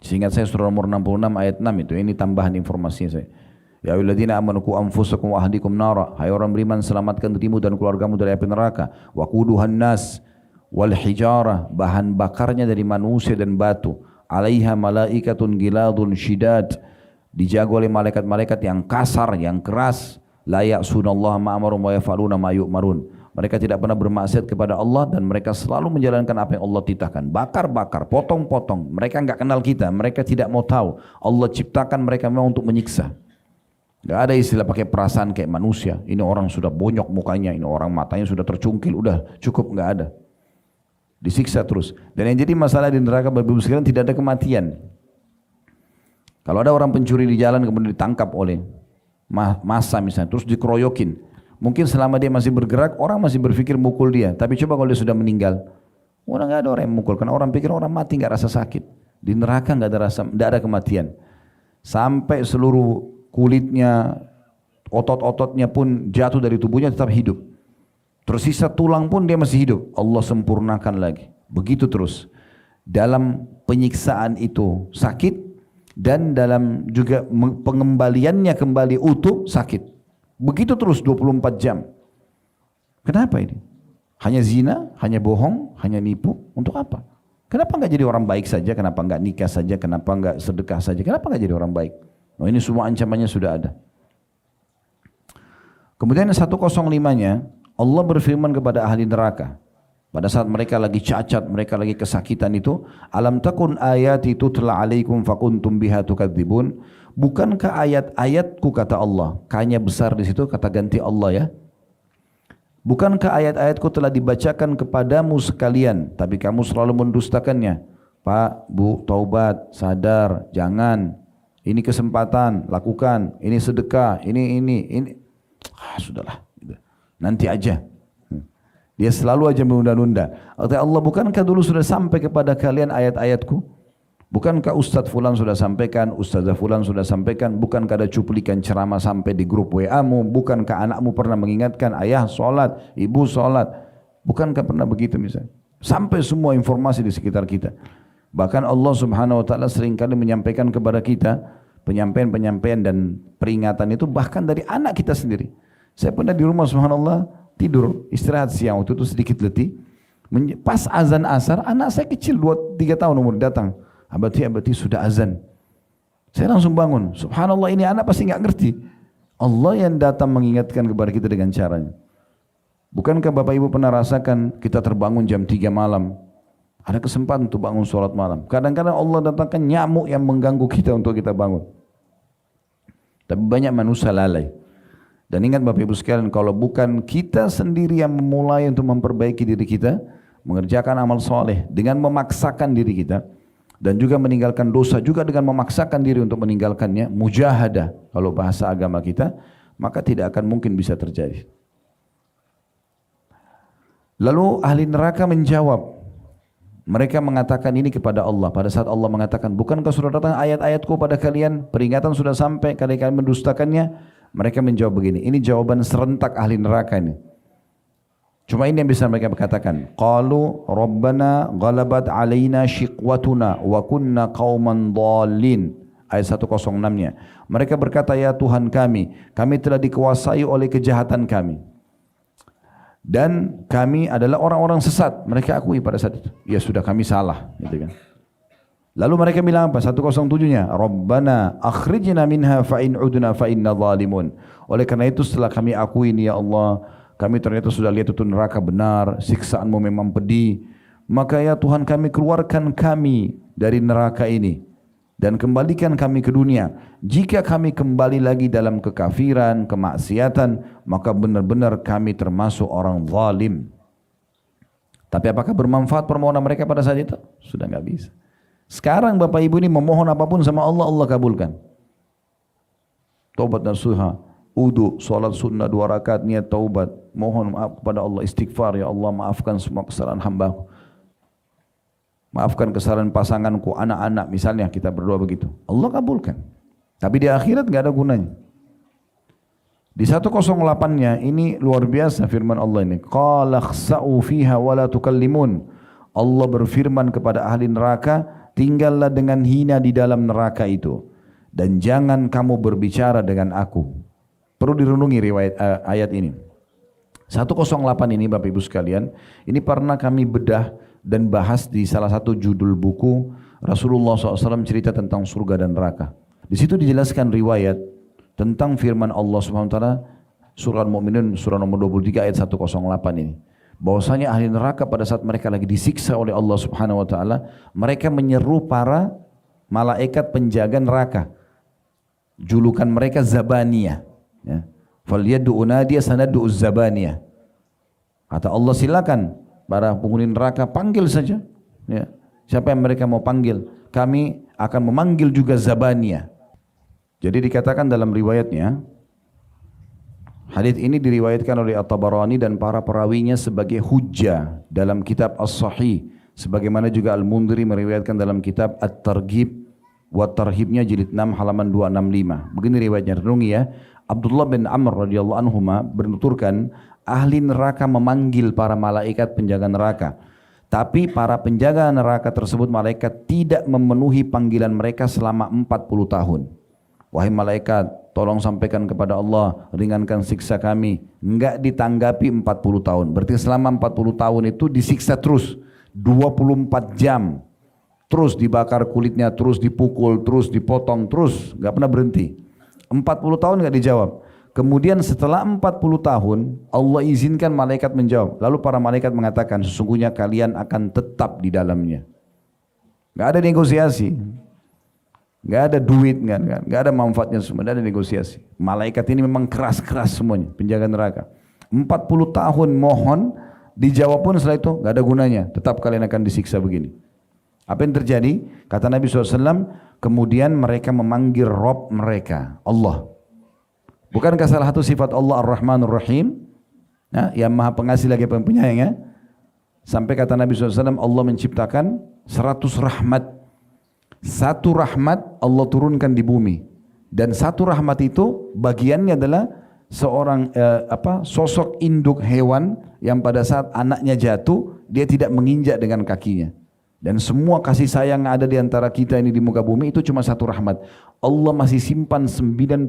Seingat saya surah nomor 66 ayat 6 itu. Ini tambahan informasinya saya. Ya ayyuhalladzina amanu qu anfusakum wa ahlikum nara. Hai orang beriman, selamatkan dirimu dan keluargamu dari api neraka. Waquduhan nas wal hijarah, bahan bakarnya dari manusia dan batu. Alaiha malaikatun giladun syidad, dijaga oleh malaikat-malaikat yang kasar, yang keras. La ya'sunallaha ma amarum wa yaf'aluna ma yu'marun. Mereka tidak pernah bermaksiat kepada Allah dan mereka selalu menjalankan apa yang Allah titahkan. Bakar-bakar, potong-potong. Mereka enggak kenal kita, mereka tidak mau tahu. Allah ciptakan mereka memang untuk menyiksa. Gak ada istilah pakai perasaan kayak manusia. Ini orang sudah bonyok mukanya, ini orang matanya sudah tercungkil, udah cukup, gak ada. Disiksa terus. Dan yang jadi masalah di neraka Bapak Ibu sekalian tidak ada kematian. Kalau ada orang pencuri di jalan kemudian ditangkap oleh massa misalnya, terus dikeroyokin. Mungkin selama dia masih bergerak, orang masih berpikir mukul dia. Tapi coba kalau dia sudah meninggal, orang gak ada orang yang mukul. Karena orang pikir orang mati gak rasa sakit. Di neraka gak ada kematian. Sampai seluruh kulitnya, otot-ototnya pun jatuh dari tubuhnya tetap hidup. Tersisa tulang pun dia masih hidup. Allah sempurnakan lagi. Begitu terus. Dalam penyiksaan itu sakit dan dalam juga pengembaliannya kembali utuh sakit. Begitu terus 24 jam. Kenapa ini? Hanya zina, hanya bohong, hanya nipu. Untuk apa? Kenapa enggak jadi orang baik saja? Kenapa enggak nikah saja? Kenapa enggak sedekah saja? Kenapa enggak jadi orang baik? Oh, ini semua ancamannya sudah ada. Kemudian 105-nya Allah berfirman kepada ahli neraka. Pada saat mereka lagi cacat, mereka lagi kesakitan itu, alam takun ayati tutla alaikum fakuntum biha tukadzibun. Bukankah ayat-ayatku kata Allah, kanya besar di situ kata ganti Allah ya. Bukankah ayat-ayatku telah dibacakan kepadamu sekalian, tapi kamu selalu mendustakannya. Pak, Bu, taubat, sadar, jangan. Ini kesempatan, lakukan. Ini sedekah, ini. Sudahlah, nanti aja. Dia selalu aja menunda-nunda. Kata Allah, bukankah dulu sudah sampai kepada kalian ayat-ayatku? Bukankah Ustadz Fulan sudah sampaikan, Ustazah Fulan sudah sampaikan? Bukankah ada cuplikan ceramah sampai di grup WA-mu? Bukankah anakmu pernah mengingatkan, ayah sholat, ibu sholat? Bukankah pernah begitu misalnya? Sampai semua informasi di sekitar kita. Bahkan Allah Subhanahu Wa Taala seringkali menyampaikan kepada kita penyampaian-penyampaian dan peringatan itu bahkan dari anak kita sendiri. Saya pernah di rumah subhanallah tidur, istirahat siang, waktu itu sedikit letih. Pas azan asar, anak saya kecil 2-3 tahun umur datang. Abati sudah azan. Saya langsung bangun. Subhanallah, ini anak pasti nggak ngerti. Allah yang datang mengingatkan kepada kita dengan caranya. Bukankah Bapak Ibu pernah rasakan kita terbangun jam 3 malam? Ada kesempatan untuk bangun sholat malam. Kadang-kadang Allah datangkan nyamuk yang mengganggu kita untuk kita bangun. Tapi banyak manusia lalai. Dan ingat Bapak Ibu sekalian, kalau bukan kita sendiri yang memulai untuk memperbaiki diri kita, mengerjakan amal soleh dengan memaksakan diri kita, dan juga meninggalkan dosa juga dengan memaksakan diri untuk meninggalkannya, mujahadah kalau bahasa agama kita, maka tidak akan mungkin bisa terjadi. Lalu ahli neraka menjawab, mereka mengatakan ini kepada Allah. Pada saat Allah mengatakan, bukankah sudah datang ayat-ayatku pada kalian, peringatan sudah sampai, kalian mendustakannya? Mereka menjawab begini, ini jawaban serentak ahli neraka ini. Cuma ini yang bisa mereka katakan. Qalu Rabbana ghalabat alaina shiqwatuna wa kunna qauman dhalin. Ayat 106-nya. Mereka berkata, ya Tuhan kami telah dikuasai oleh kejahatan kami. Dan kami adalah orang-orang sesat. Mereka akui pada saat itu. Ya sudah, kami salah. Gitu kan. Lalu mereka bilang apa? 107-nya, Rabbana akhrijna minha fa in udna fa inna zalimun. Oleh karena itu setelah kami akui ini ya Allah, kami ternyata sudah lihat itu neraka benar, siksaanmu memang pedih. Maka ya Tuhan kami keluarkan kami dari neraka ini dan kembalikan kami ke dunia. Jika kami kembali lagi dalam kekafiran, kemaksiatan, maka benar-benar kami termasuk orang zalim. Tapi apakah bermanfaat permohonan mereka pada saat itu? Sudah enggak bisa. Sekarang Bapak Ibu ini memohon apapun sama Allah, Allah kabulkan. Taubat nasuha, wudu, salat sunnah 2 rakaat, niat taubat, mohon maaf kepada Allah, istighfar, ya Allah maafkan semua kesalahan hamba, maafkan kesalahan pasanganku, anak-anak, misalnya kita berdoa begitu, Allah kabulkan. Tapi di akhirat nggak ada gunanya. Di 108-nya ini luar biasa firman Allah ini. Qala khsa'u fiha wa la tukallimun. Allah berfirman kepada ahli neraka, tinggallah dengan hina di dalam neraka itu dan jangan kamu berbicara dengan aku. Perlu direnungi riwayat ayat ini. 108 ini Bapak Ibu sekalian, ini pernah kami bedah dan bahas di salah satu judul buku Rasulullah SAW cerita tentang surga dan neraka. Di situ dijelaskan riwayat tentang firman Allah SWT, surah Al-Mu'minun surah nomor 23 ayat 108 ini. Bahwasanya ahli neraka pada saat mereka lagi disiksa oleh Allah Subhanahu Wa Taala, mereka menyeru para malaikat penjaga neraka. Julukan mereka Zabaniyah. Ya. Falyad'u unadiya sanad'u Zabaniyah. Kata Allah, silakan para penghuni neraka panggil saja. Ya. Siapa yang mereka mau panggil? Kami akan memanggil juga Zabaniyah. Jadi dikatakan dalam riwayatnya, hadits ini diriwayatkan oleh At-Tabarani dan para perawinya sebagai hujjah dalam kitab As-Sahih, sebagaimana juga Al-Mundhiri meriwayatkan dalam kitab At-Targhib wa Tarhibnya jilid 6 halaman 265. Begini riwayatnya, renungi ya. Abdullah bin Amr radhiyallahu anhuma menuturkan, ahli neraka memanggil para malaikat penjaga neraka. Tapi para penjaga neraka tersebut, malaikat tidak memenuhi panggilan mereka selama 40 tahun. Wahai malaikat, tolong sampaikan kepada Allah, ringankan siksa kami. Enggak ditanggapi 40 tahun. Berarti selama 40 tahun itu disiksa terus. 24 jam. Terus dibakar kulitnya, terus dipukul, terus dipotong, terus. Enggak pernah berhenti. 40 tahun enggak dijawab. Kemudian setelah 40 tahun, Allah izinkan malaikat menjawab. Lalu para malaikat mengatakan, sesungguhnya kalian akan tetap di dalamnya. Gak ada negosiasi. Gak ada duit, gak ada manfaatnya semua, gak ada negosiasi. Malaikat ini memang keras-keras semuanya, penjaga neraka. 40 tahun mohon, dijawab pun setelah itu gak ada gunanya. Tetap kalian akan disiksa begini. Apa yang terjadi? Kata Nabi SAW, kemudian mereka memanggil Rob mereka, Allah. Bukankah salah satu sifat Allah Ar-Rahmanur Rahim? Nah, yang maha pengasih lagi penyayang ya? Sampai kata Nabi SAW, Allah menciptakan 100 rahmat. Satu rahmat Allah turunkan di bumi. Dan satu rahmat itu bagiannya adalah seorang sosok induk hewan yang pada saat anaknya jatuh, dia tidak menginjak dengan kakinya. Dan semua kasih sayang yang ada di antara kita ini di muka bumi itu cuma satu rahmat. Allah masih simpan 99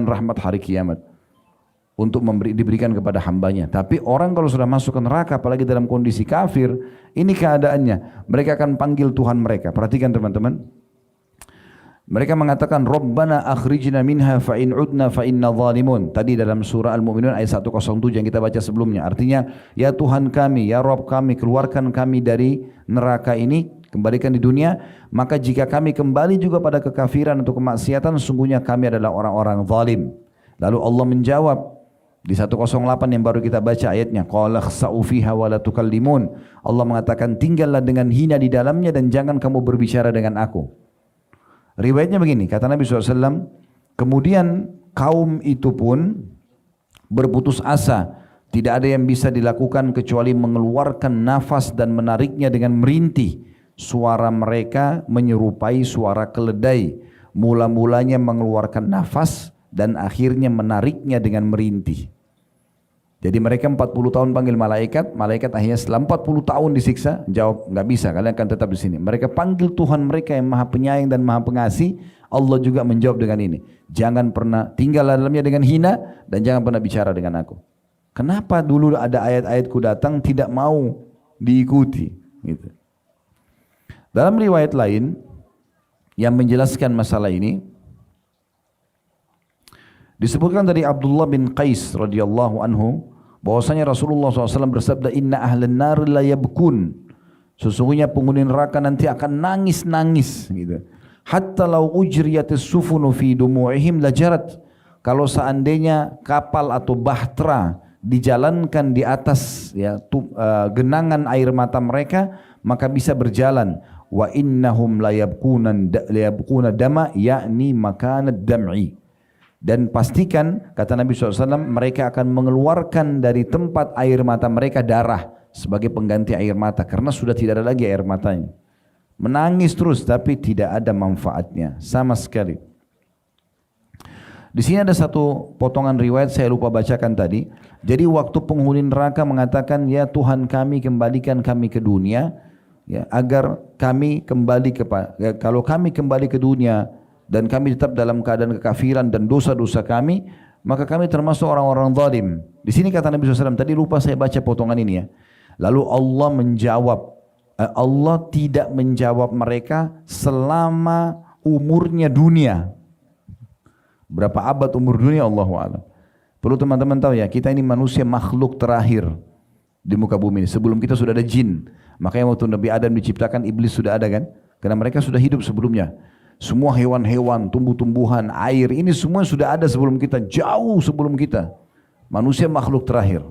rahmat hari kiamat untuk diberikan kepada hambanya. Tapi orang kalau sudah masuk ke neraka, apalagi dalam kondisi kafir, ini keadaannya. Mereka akan panggil Tuhan mereka. Perhatikan teman-teman. Mereka mengatakan, Rabbana akhrijna minha fa in udna fa inna zalimun. Tadi dalam surah Al-Mu'minun ayat 107 yang kita baca sebelumnya. Artinya, ya Tuhan kami, ya Rabb kami, keluarkan kami dari neraka ini, kembalikan di dunia. Maka jika kami kembali juga pada kekafiran atau kemaksiatan, sungguhnya kami adalah orang-orang zalim. Lalu Allah menjawab di 108 yang baru kita baca ayatnya, qala khsa'u fiha wa la tukallimun. Allah mengatakan, tinggallah dengan hina di dalamnya dan jangan kamu berbicara dengan aku. Riwayatnya begini, kata Nabi SAW, kemudian kaum itu pun berputus asa. Tidak ada yang bisa dilakukan kecuali mengeluarkan nafas dan menariknya dengan merintih. Suara mereka menyerupai suara keledai. Mula-mulanya mengeluarkan nafas dan akhirnya menariknya dengan merintih. Jadi mereka 40 tahun panggil malaikat, malaikat akhirnya setelah 40 tahun disiksa, jawab, nggak bisa, kalian akan tetap di sini. Mereka panggil Tuhan mereka yang maha penyayang dan maha pengasih, Allah juga menjawab dengan ini. Jangan pernah tinggal dalamnya dengan hina dan jangan pernah bicara dengan aku. Kenapa dulu ada ayat-ayatku datang tidak mau diikuti? Gitu. Dalam riwayat lain yang menjelaskan masalah ini, disebutkan dari Abdullah bin Qais radhiyallahu anhu bahwasanya Rasulullah SAW bersabda, Inna ahlan nar la yabkun. Sesungguhnya penghuni neraka nanti akan nangis-nangis gitu. Hatta law ujriyatis sufunu fi dumu'ihim lajarat. Kalau seandainya kapal atau bahtera dijalankan di atas ya, genangan air mata mereka, maka bisa berjalan. Wa innahum la yabkuna dama, yakni makanad dam'i. Dan pastikan, kata Nabi SAW, mereka akan mengeluarkan dari tempat air mata mereka darah sebagai pengganti air mata. Karena sudah tidak ada lagi air matanya. Menangis terus tapi tidak ada manfaatnya sama sekali. Di sini ada satu potongan riwayat saya lupa bacakan tadi. Jadi waktu penghuni neraka mengatakan, ya Tuhan kami, kembalikan kami ke dunia, ya, agar kami kembali kalau kami kembali ke dunia dan kami tetap dalam keadaan kekafiran dan dosa-dosa kami, maka kami termasuk orang-orang zalim. Di sini kata Nabi SAW, tadi lupa saya baca potongan ini ya. Lalu Allah menjawab, Allah tidak menjawab mereka selama umurnya dunia. Berapa abad umur dunia Allahu a'lam. Perlu teman-teman tahu ya, kita ini manusia makhluk terakhir di muka bumi ini. Sebelum kita sudah ada jin. Makanya waktu Nabi Adam diciptakan, iblis sudah ada kan? Karena mereka sudah hidup sebelumnya. Semua hewan-hewan, tumbuh-tumbuhan, air, ini semua sudah ada sebelum kita, jauh sebelum kita. Manusia makhluk terakhir.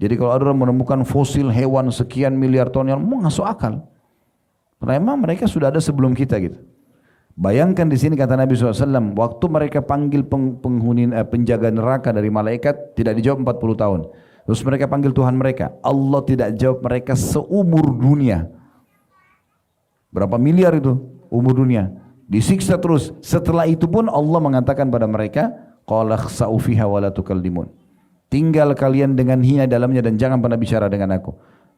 Jadi kalau ada orang menemukan fosil hewan sekian miliar tahun yang mau masuk akal. Karena memang mereka sudah ada sebelum kita gitu. Bayangkan di sini kata Nabi SAW, waktu mereka panggil penjaga neraka dari malaikat, tidak dijawab 40 tahun. Terus mereka panggil Tuhan mereka, Allah tidak jawab mereka seumur dunia. Berapa miliar itu umur dunia? Disiksa terus. Setelah itu pun Allah mengatakan pada mereka, qala khsa'u fiha wa la tukallimun. Tinggal kalian dengan hina dalamnya dan jangan pernah bicara dengan aku.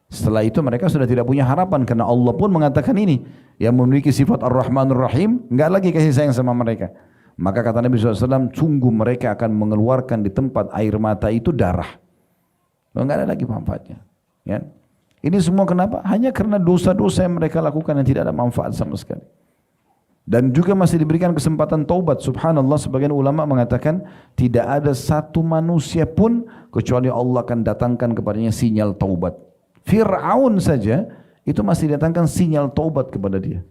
Setelah itu mereka sudah tidak punya harapan karena Allah pun mengatakan ini, yang memiliki sifat Ar-Rahmanur Rahim, enggak lagi kasih sayang sama mereka. Maka kata Nabi SAW, sungguh mereka akan mengeluarkan di tempat air mata itu darah. Enggak ada lagi manfaatnya. Ya. Ini semua kenapa? Hanya karena dosa-dosa yang mereka lakukan yang tidak ada manfaat sama sekali. Dan juga masih diberikan kesempatan taubat. Subhanallah, sebagian ulama mengatakan tidak ada satu manusia pun kecuali Allah akan datangkan kepadanya sinyal taubat. Fir'aun saja itu masih datangkan sinyal taubat kepada dia.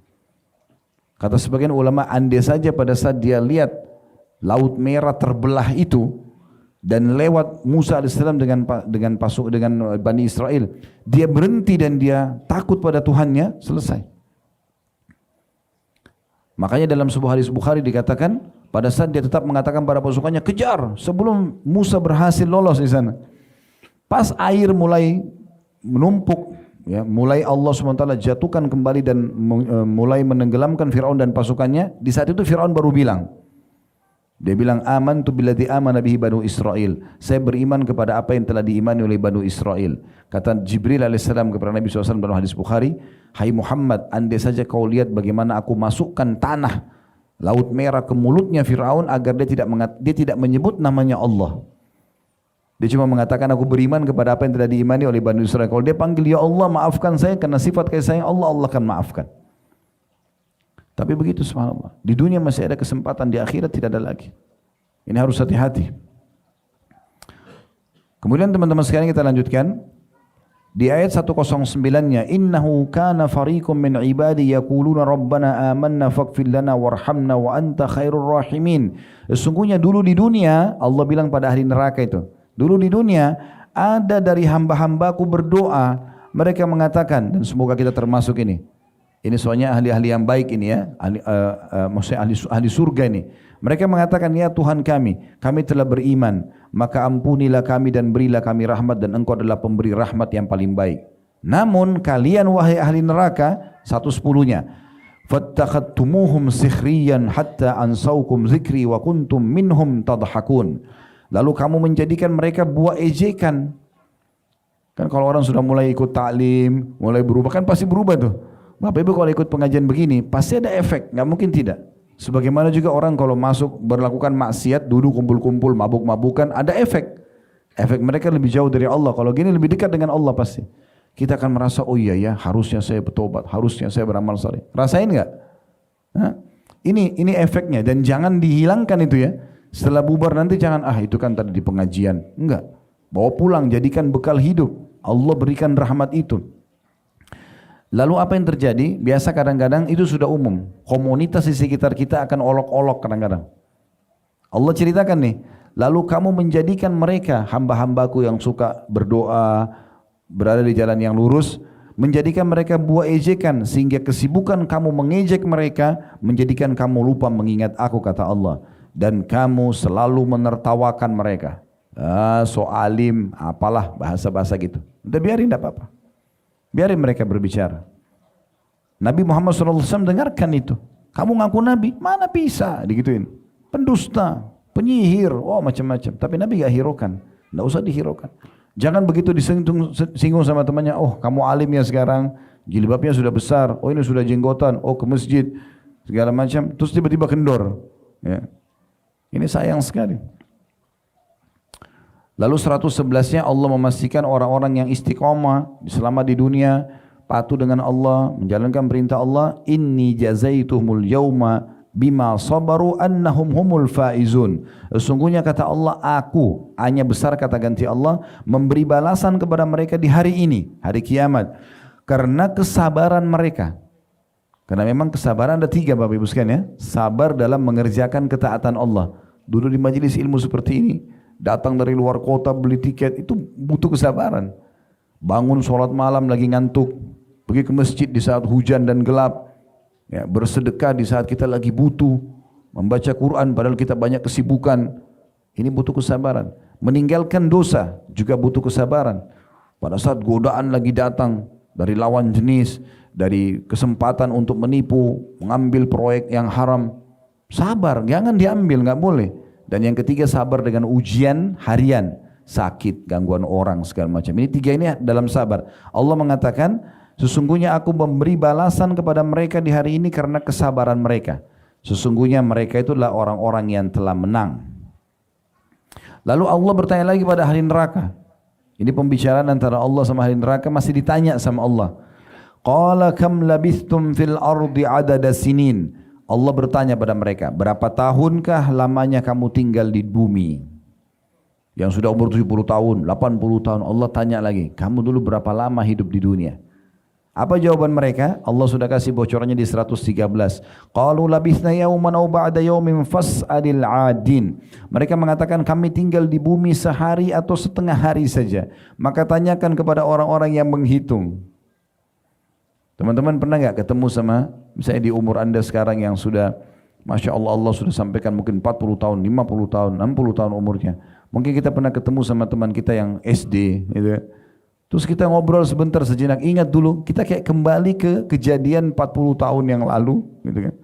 Kata sebagian ulama, andai saja pada saat dia lihat Laut Merah terbelah itu dan lewat Musa alaihissalam dengan Bani Israel, dia berhenti dan dia takut pada Tuhannya, selesai. Makanya dalam sebuah hadis Bukhari dikatakan pada saat dia tetap mengatakan pada pasukannya kejar sebelum Musa berhasil lolos di sana. Pas air mulai menumpuk, ya, mulai Allah SWT jatuhkan kembali dan mulai menenggelamkan Fir'aun dan pasukannya. Di saat itu Fir'aun baru bilang, dia bilang, amantu billadzi amana bihi Banu Israel. Saya beriman kepada apa yang telah diimani oleh Banu Israel. Kata Jibril alaihissalam kepada Nabi SAW dalam hadis Bukhari, hai Muhammad, andai saja kau lihat bagaimana aku masukkan tanah Laut Merah ke mulutnya Fir'aun agar dia tidak menyebut namanya Allah. Dia cuma mengatakan aku beriman kepada apa yang telah diimani oleh Banu Israel. Kalau dia panggil ya Allah maafkan saya karena sifat kasih sayang Allah, Allah akan maafkan. Tapi begitu subhanallah. Di dunia masih ada kesempatan, di akhirat tidak ada lagi. Ini harus hati-hati. Kemudian teman-teman sekalian kita lanjutkan. Di ayat 109-nya, innahu kana fariqum min ibadi yaquluna rabbana amanna faghfir lana warhamna wa anta khairur rahimin. Sesungguhnya dulu di dunia, Allah bilang pada ahli neraka itu, dulu di dunia ada dari hamba-hambaku berdoa, mereka mengatakan, dan semoga kita termasuk ini. Ini soalnya ahli-ahli yang baik ini ya, maksudnya ahli surga ini. Mereka mengatakan, ya Tuhan kami telah beriman, maka ampunilah kami dan berilah kami rahmat dan Engkau adalah pemberi rahmat yang paling baik. Namun kalian wahai ahli neraka, 110-nya, fattakhadtumuhum sikhriyan hatta ansaukum zikri wa kuntum minhum tadhakun. Lalu kamu menjadikan mereka buah ejekan. Kan kalau orang sudah mulai ikut taklim, mulai berubah, kan pasti berubah tuh. Bapak Ibu kalau ikut pengajian begini pasti ada efek, nggak mungkin tidak. Sebagaimana juga orang kalau masuk berlakukan maksiat, duduk kumpul-kumpul, mabuk-mabukan, ada efek. Efek mereka lebih jauh dari Allah. Kalau gini lebih dekat dengan Allah pasti. Kita akan merasa, oh iya ya, harusnya saya bertobat, harusnya saya beramal saleh. Rasain nggak? Ini efeknya dan jangan dihilangkan itu ya. Setelah bubar nanti jangan, itu kan tadi di pengajian. Enggak. Bawa pulang, jadikan bekal hidup. Allah berikan rahmat itu. Lalu apa yang terjadi? Biasa kadang-kadang itu sudah umum. Komunitas di sekitar kita akan olok-olok kadang-kadang. Allah ceritakan nih, lalu kamu menjadikan mereka hamba-hambaku yang suka berdoa, berada di jalan yang lurus, menjadikan mereka buah ejekan sehingga kesibukan kamu mengejek mereka menjadikan kamu lupa mengingat aku, kata Allah, dan kamu selalu menertawakan mereka. So alim, apalah bahasa-bahasa gitu. Udah biarin, tidak apa-apa. Biarin mereka berbicara. Nabi Muhammad SAW dengarkan itu. Kamu ngaku Nabi, mana bisa digituin. Pendusta, penyihir, macam-macam. Tapi Nabi gak hiraukan. Tidak usah dihiraukan. Jangan begitu disinggung sama temannya. Oh kamu alim ya sekarang, jilbabnya sudah besar. Oh ini sudah jenggotan. Oh ke masjid, segala macam. Terus tiba-tiba kendor. Ya. Ini sayang sekali. Lalu 111-nya Allah memastikan orang-orang yang istiqomah selama di dunia, patuh dengan Allah, menjalankan perintah Allah, inni jazaituhumul yauma bima sabaru annahum humul faizun. Sesungguhnya kata Allah, aku, hanya besar kata ganti Allah, memberi balasan kepada mereka di hari ini, hari kiamat, karena kesabaran mereka. Karena memang kesabaran ada 3 Bapak Ibu sekalian ya. Sabar dalam mengerjakan ketaatan Allah. Dulu di majelis ilmu seperti ini, datang dari luar kota beli tiket, itu butuh kesabaran. Bangun sholat malam lagi ngantuk, pergi ke masjid di saat hujan dan gelap, ya, bersedekah di saat kita lagi butuh, membaca Quran padahal kita banyak kesibukan. Ini butuh kesabaran. Meninggalkan dosa juga butuh kesabaran. Pada saat godaan lagi datang dari lawan jenis, dari kesempatan untuk menipu, mengambil proyek yang haram, sabar, jangan diambil, nggak boleh. Dan yang ketiga, sabar dengan ujian harian, sakit, gangguan orang, segala macam. Ini 3 ini dalam sabar. Allah mengatakan, sesungguhnya aku memberi balasan kepada mereka di hari ini karena kesabaran mereka. Sesungguhnya mereka itulah orang-orang yang telah menang. Lalu Allah bertanya lagi pada ahli neraka. Ini pembicaraan antara Allah sama ahli neraka, masih ditanya sama Allah. Qala kam labithtum fil ardi adada sinin. Allah bertanya pada mereka, berapa tahunkah lamanya kamu tinggal di bumi? Yang sudah umur 70 tahun, 80 tahun, Allah tanya lagi, kamu dulu berapa lama hidup di dunia? Apa jawaban mereka? Allah sudah kasih bocorannya di 113. Qalu labithna yawman aw ba'da yawmin fas'alil 'adin. Mereka mengatakan kami tinggal di bumi sehari atau setengah hari saja. Maka tanyakan kepada orang-orang yang menghitung. Teman-teman pernah enggak ketemu sama misalnya di umur Anda sekarang yang sudah Masya Allah, Allah sudah sampaikan mungkin 40 tahun, 50 tahun, 60 tahun umurnya. Mungkin kita pernah ketemu sama teman kita yang SD gitu. Terus kita ngobrol sebentar sejenak, ingat dulu kita kayak kembali ke kejadian 40 tahun yang lalu gitu kan.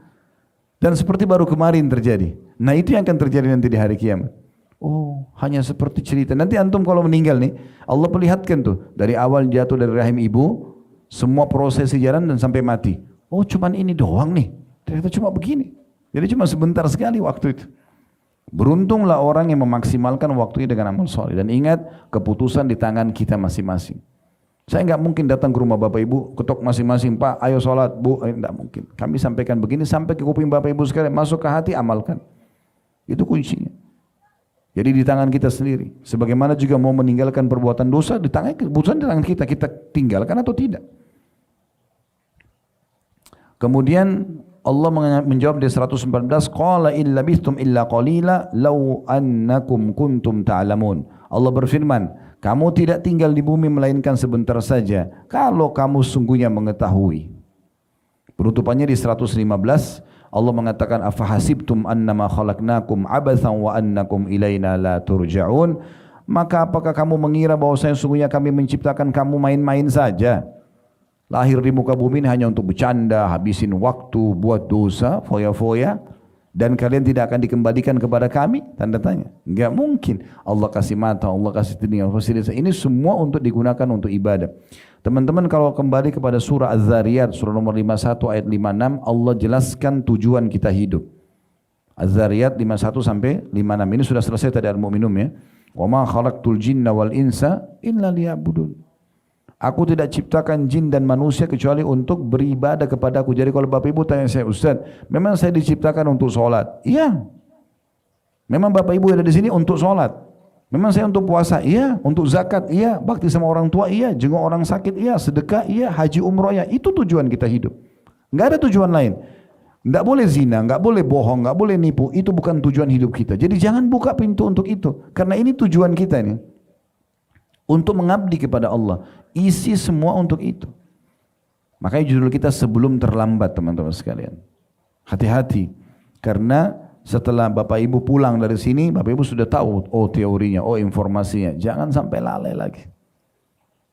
Dan seperti baru kemarin terjadi. Nah itu yang akan terjadi nanti di hari kiamat. Oh hanya seperti cerita. Nanti antum kalau meninggal nih, Allah perlihatkan tuh dari awal jatuh dari rahim ibu, semua proses jalan dan sampai mati. Oh cuman ini doang nih, ternyata cuma begini. Jadi cuma sebentar sekali waktu itu. Beruntunglah orang yang memaksimalkan waktunya dengan amal soleh. Dan ingat, keputusan di tangan kita masing-masing. Saya enggak mungkin datang ke rumah Bapak Ibu, ketok masing-masing, Pak ayo sholat, Bu, enggak mungkin. Kami sampaikan begini, sampai ke kuping Bapak Ibu sekalian, masuk ke hati, amalkan. Itu kuncinya. Jadi di tangan kita sendiri. Sebagaimana juga mau meninggalkan perbuatan dosa, keputusan di tangan kita, kita tinggalkan atau tidak. Kemudian Allah menjawab di 114, qala in labithtum illa qalila law annakum kuntum ta'lamun. Allah berfirman, kamu tidak tinggal di bumi melainkan sebentar saja kalau kamu sungguhnya mengetahui. Penutupannya di 115, Allah mengatakan afahasibtum annama khalaqnakum abathan wa annakum ilaina la turja'un. Maka apakah kamu mengira bahwasanya sungguhnya kami menciptakan kamu main-main saja? Lahir di muka bumi ini hanya untuk bercanda, habisin waktu, buat dosa, foya-foya, dan kalian tidak akan dikembalikan kepada kami? Tanda tanya. Enggak mungkin. Allah kasih mata, Allah kasih telinga, Allah kasih lisan. Ini semua untuk digunakan untuk ibadah. Teman-teman kalau kembali kepada surah Az-Zariyat, surah nomor 51 ayat 56, Allah jelaskan tujuan kita hidup. Az-Zariyat 51 sampai 56. Ini sudah selesai tadi Al-Mu'minun ya. Wa ma khalaqtul jinna wal insa illa liya'budun. Aku tidak ciptakan jin dan manusia kecuali untuk beribadah kepada aku. Jadi kalau Bapak Ibu tanya saya, Ustaz, memang saya diciptakan untuk sholat? Iya. Memang Bapak Ibu ada di sini untuk sholat? Memang saya untuk puasa? Iya. Untuk zakat? Iya. Bakti sama orang tua? Iya. Jenguk orang sakit? Iya. Sedekah? Iya. Haji umroh? Iya. Itu tujuan kita hidup. Enggak ada tujuan lain. Enggak boleh zina, enggak boleh bohong, enggak boleh nipu. Itu bukan tujuan hidup kita. Jadi jangan buka pintu untuk itu. Karena ini tujuan kita nih. Untuk mengabdi kepada Allah. Isi semua untuk itu. Makanya judul kita sebelum terlambat teman-teman sekalian. Hati-hati. Karena setelah Bapak Ibu pulang dari sini, Bapak Ibu sudah tahu, oh teorinya, oh informasinya. Jangan sampai lalai lagi.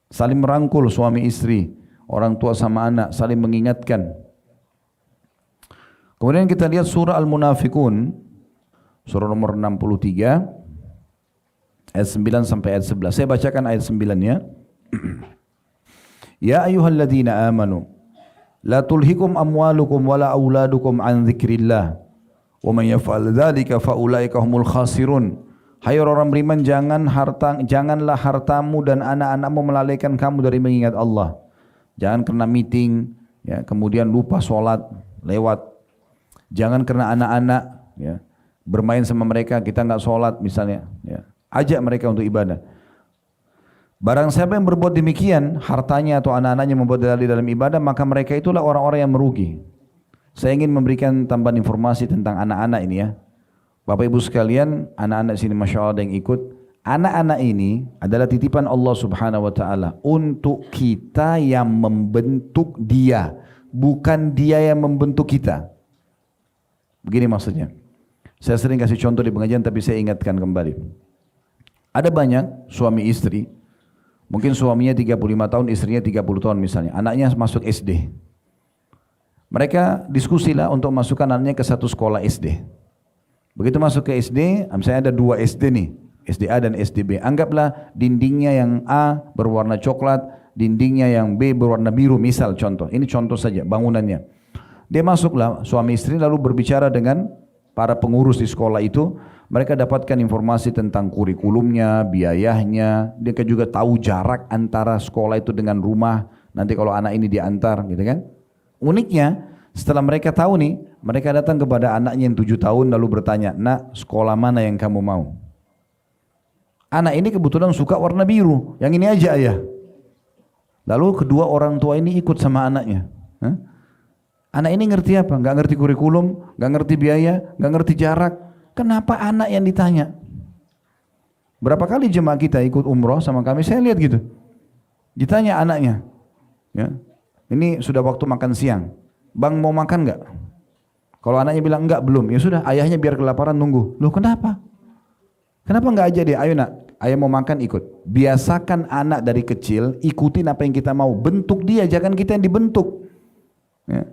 Saling merangkul suami istri, orang tua sama anak, saling mengingatkan. Kemudian kita lihat surah Al-Munafikun, surah nomor 63, ayat 9 sampai ayat 11. Saya bacakan ayat 9-nya. Ya ayyuhalladzina amanu la tulhikum amwalukum wala auladukum an dzikrillah wa man yaf'al dzalika faulaika humul khasirun. Hai orang beriman, janganlah hartamu dan anak-anakmu melalaikan kamu dari mengingat Allah. Jangan karena meeting ya, kemudian lupa sholat lewat. Jangan karena anak-anak ya, bermain sama mereka kita enggak sholat misalnya ya. Ajak mereka untuk ibadah. Barang siapa yang berbuat demikian, hartanya atau anak-anaknya membuat dalil dalam ibadah, maka mereka itulah orang-orang yang merugi. Saya ingin memberikan tambahan informasi tentang anak-anak ini ya. Bapak Ibu sekalian, anak-anak sini Masya Allah ada yang ikut. Anak-anak ini adalah titipan Allah Subhanahu Wa Taala untuk kita yang membentuk dia, bukan dia yang membentuk kita. Begini maksudnya. Saya sering kasih contoh di pengajian, tapi saya ingatkan kembali. Ada banyak suami istri, mungkin suaminya 35 tahun, istrinya 30 tahun misalnya. Anaknya masuk SD. Mereka diskusilah untuk masukkan anaknya ke satu sekolah SD. Begitu masuk ke SD, misalnya ada 2 SD nih, SDA dan SDB. Anggaplah dindingnya yang A berwarna coklat, dindingnya yang B berwarna biru, misal contoh. Ini contoh saja bangunannya. Dia masuklah suami istri lalu berbicara dengan para pengurus di sekolah itu. Mereka dapatkan informasi tentang kurikulumnya, biayanya. Dia juga tahu jarak antara sekolah itu dengan rumah. Nanti kalau anak ini diantar, gitu kan? Uniknya, setelah mereka tahu nih, mereka datang kepada anaknya yang 7 tahun lalu bertanya, nak, sekolah mana yang kamu mau? Anak ini kebetulan suka warna biru, yang ini aja ayah. Lalu kedua orang tua ini ikut sama anaknya. Anak ini ngerti apa? Nggak ngerti kurikulum, nggak ngerti biaya, nggak ngerti jarak. Kenapa anak yang ditanya? Berapa kali jemaah kita ikut umroh sama kami, saya lihat gitu. Ditanya anaknya, ya, ini sudah waktu makan siang, bang mau makan nggak? Kalau anaknya bilang enggak, belum, ya sudah, ayahnya biar kelaparan nunggu. Loh kenapa? Kenapa enggak aja dia? Ayo nak, ayah mau makan ikut. Biasakan anak dari kecil ikutin apa yang kita mau. Bentuk dia, jangan kita yang dibentuk. Ya.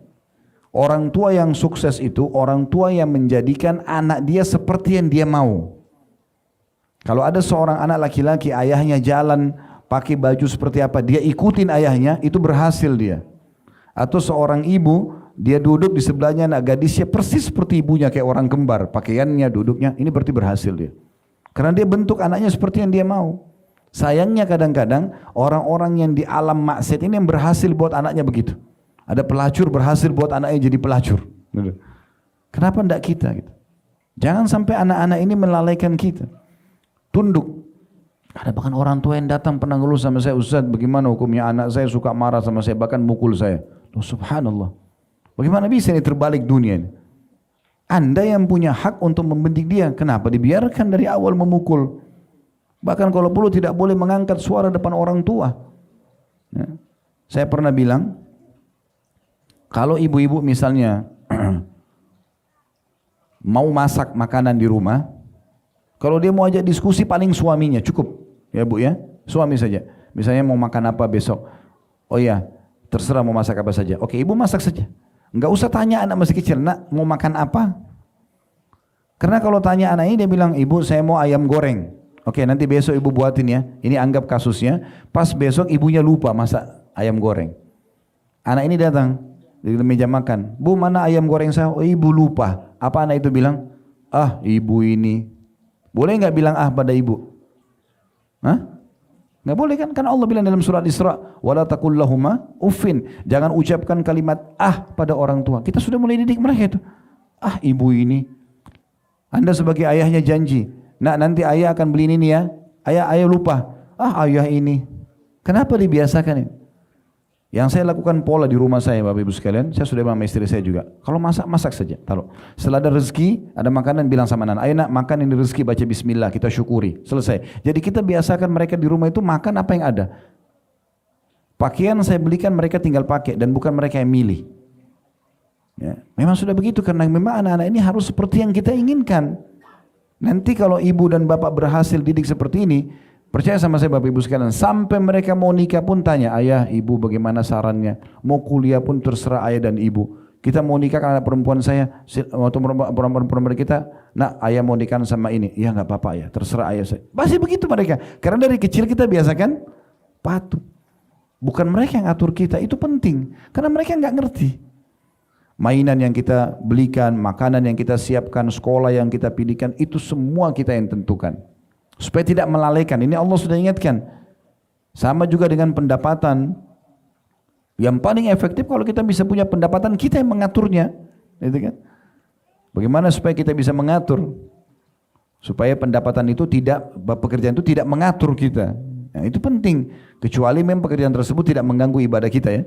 Orang tua yang sukses itu orang tua yang menjadikan anak dia seperti yang dia mau. Kalau ada seorang anak laki-laki, ayahnya jalan pakai baju seperti apa, dia ikutin ayahnya, itu berhasil dia. Atau seorang ibu, dia duduk di sebelahnya anak gadisnya persis seperti ibunya, kayak orang kembar, pakaiannya, duduknya, ini berarti berhasil dia. Karena dia bentuk anaknya seperti yang dia mau. Sayangnya kadang-kadang orang-orang yang di alam maksiat ini yang berhasil buat anaknya begitu. Ada pelacur berhasil buat anaknya jadi pelacur. Kenapa tidak kita? Jangan sampai anak-anak ini melalaikan kita. Tunduk. Ada bahkan orang tua yang datang pernah ngeluh sama saya, Ustaz, bagaimana hukumnya anak saya suka marah sama saya, bahkan mukul saya. Loh, subhanallah. Bagaimana bisa ini terbalik dunia ini? Anda yang punya hak untuk membendik dia, kenapa dibiarkan dari awal memukul? Bahkan kalau perlu tidak boleh mengangkat suara depan orang tua. Ya. Saya pernah bilang, kalau ibu-ibu misalnya mau masak makanan di rumah, kalau dia mau ajak diskusi paling suaminya, cukup. Ya bu ya, suami saja. Misalnya mau makan apa besok, oh ya terserah mau masak apa saja. Oke, ibu masak saja. Enggak usah tanya anak masih kecil, nak mau makan apa? Karena kalau tanya anak ini dia bilang, ibu saya mau ayam goreng. Oke, nanti besok ibu buatin ya. Ini anggap kasusnya, pas besok ibunya lupa masak ayam goreng. Anak ini datang di meja makan, bu mana ayam goreng saya? Oh ibu lupa. Apa anak itu bilang? Ah ibu ini. Boleh nggak bilang ah pada ibu? Hah? Nggak boleh kan? Karena Allah bilang dalam surat Isra, wala taqul lahuma uffin. Jangan ucapkan kalimat ah pada orang tua. Kita sudah mulai didik mereka itu. Ah ibu ini. Anda sebagai ayahnya janji, nak nanti ayah akan beli ini ya. Ayah lupa. Ah ayah ini. Kenapa dibiasakan ini? Yang saya lakukan pola di rumah saya, Bapak Ibu sekalian, saya sudah bilang sama istri saya juga. Kalau masak saja. Taruh. Setelah ada rezeki, ada makanan, bilang sama anak, ayo nak makan ini rezeki, baca bismillah, kita syukuri. Selesai. Jadi kita biasakan mereka di rumah itu makan apa yang ada. Pakaian saya belikan mereka tinggal pakai dan bukan mereka yang milih. Ya. Memang sudah begitu karena memang anak-anak ini harus seperti yang kita inginkan. Nanti kalau ibu dan bapak berhasil didik seperti ini, percaya sama saya Bapak Ibu sekalian, sampai mereka mau nikah pun tanya, ayah, ibu bagaimana sarannya? Mau kuliah pun terserah ayah dan ibu. Kita mau nikah karena perempuan saya, atau perempuan kita, nak ayah mau nikah sama ini. Ya nggak apa-apa ya, terserah ayah saya. Masih begitu mereka. Karena dari kecil kita biasakan patuh. Bukan mereka yang atur kita, itu penting. Karena mereka nggak ngerti. Mainan yang kita belikan, makanan yang kita siapkan, sekolah yang kita pilihkan, itu semua kita yang tentukan. Supaya tidak melalaikan. Ini Allah sudah ingatkan. Sama juga dengan pendapatan. Yang paling efektif kalau kita bisa punya pendapatan, kita yang mengaturnya. Gitu kan? Bagaimana supaya kita bisa mengatur? Supaya pendapatan itu tidak, pekerjaan itu tidak mengatur kita. Nah, itu penting. Kecuali memang pekerjaan tersebut tidak mengganggu ibadah kita ya.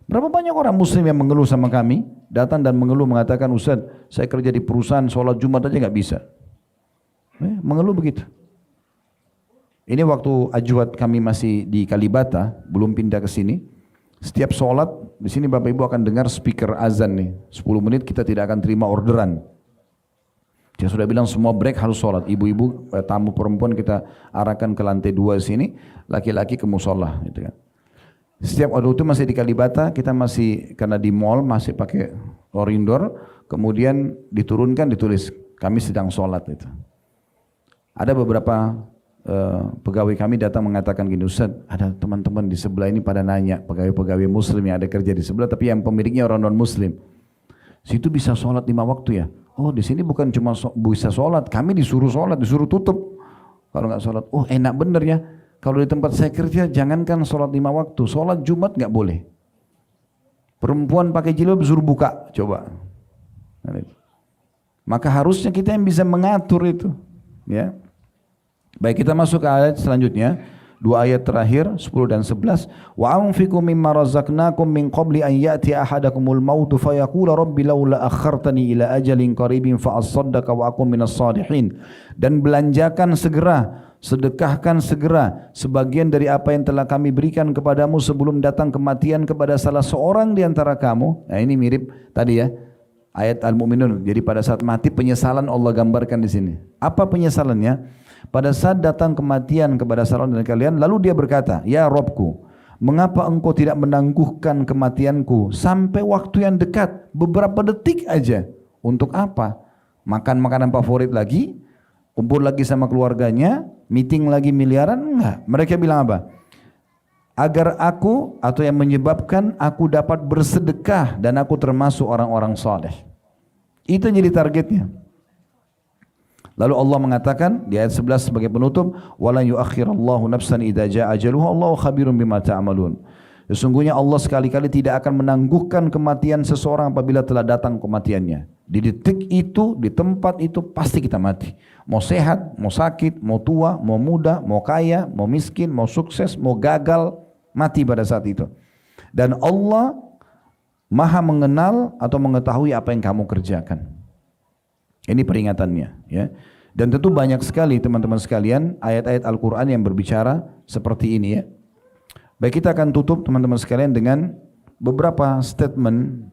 Berapa banyak orang muslim yang mengeluh sama kami, datang dan mengeluh mengatakan, Ustaz, saya kerja di perusahaan, sholat Jumat aja nggak bisa. Mengeluh begitu. Ini waktu Ajwad kami masih di Kalibata, belum pindah ke sini. Setiap sholat, di sini Bapak Ibu akan dengar speaker azan nih. 10 menit kita tidak akan terima orderan. Saya sudah bilang semua break harus sholat. Ibu-ibu, tamu perempuan kita arahkan ke lantai 2 sini, laki-laki ke musola. Gitu kan. Setiap waktu itu masih di Kalibata, kita masih, karena di mall masih pakai orindor, kemudian diturunkan ditulis, kami sedang sholat. Itu. Ada beberapa pegawai kami datang mengatakan gini, Ustaz, ada teman-teman di sebelah ini pada nanya, pegawai-pegawai muslim yang ada kerja di sebelah, tapi yang pemiliknya orang non-muslim. Situ bisa sholat 5 waktu ya? Oh di sini bukan cuma bisa sholat, kami disuruh sholat, disuruh tutup. Kalau nggak sholat, oh enak bener ya. Kalau di tempat saya kerja, jangankan sholat 5 waktu, sholat Jumat nggak boleh. Perempuan pakai jilbab suruh buka, coba. Maka harusnya kita yang bisa mengatur itu. Ya. Baik, kita masuk ke ayat selanjutnya. Dua ayat terakhir 10 dan 11. Wa anfiqu mimma razaqnakum min qabli an ya'ti ahadakumul mautu fayaqula rabbi laula akhartani ila ajalin qaribin fa asaddaqa wa aqum minas salihin. Dan belanjakan segera, sedekahkan segera sebagian dari apa yang telah kami berikan kepadamu sebelum datang kematian kepada salah seorang di antara kamu. Nah, ini mirip tadi ya. Ayat Al-Mu'minun. Jadi pada saat mati penyesalan Allah gambarkan di sini. Apa penyesalannya? Pada saat datang kematian kepada salah dari kalian, lalu dia berkata, ya Robku, mengapa engkau tidak menangguhkan kematianku sampai waktu yang dekat, beberapa detik aja. Untuk apa? Makan makanan favorit lagi, kumpul lagi sama keluarganya, meeting lagi miliaran? Enggak. Mereka bilang apa? Agar aku, atau yang menyebabkan aku dapat bersedekah dan aku termasuk orang-orang saleh. Itu jadi targetnya. Lalu Allah mengatakan di ayat 11 sebagai penutup, "Walan yuakhirallahu nafsan idza jaa ajaluha, Allahu khabirun bima ta'malun." Sesungguhnya Allah sekali-kali tidak akan menangguhkan kematian seseorang apabila telah datang kematiannya. Di detik itu, di tempat itu pasti kita mati. Mau sehat, mau sakit, mau tua, mau muda, mau kaya, mau miskin, mau sukses, mau gagal, mati pada saat itu. Dan Allah Maha mengenal atau mengetahui apa yang kamu kerjakan. Ini peringatannya, ya. Dan tentu banyak sekali teman-teman sekalian ayat-ayat Al-Quran yang berbicara seperti ini, ya. Baik, kita akan tutup teman-teman sekalian dengan beberapa statement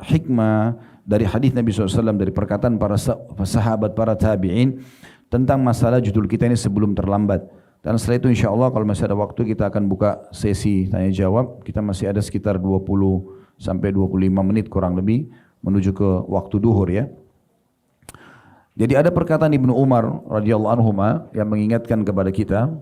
hikmah dari hadis Nabi SAW, dari perkataan para sahabat, para tabi'in tentang masalah judul kita ini sebelum terlambat. Dan setelah itu insya Allah kalau masih ada waktu kita akan buka sesi tanya jawab. Kita masih ada sekitar 20 sampai 25 menit kurang lebih menuju ke waktu duhur, ya. Jadi ada perkataan Ibnu Umar radhiyallahu anhu yang mengingatkan kepada kita,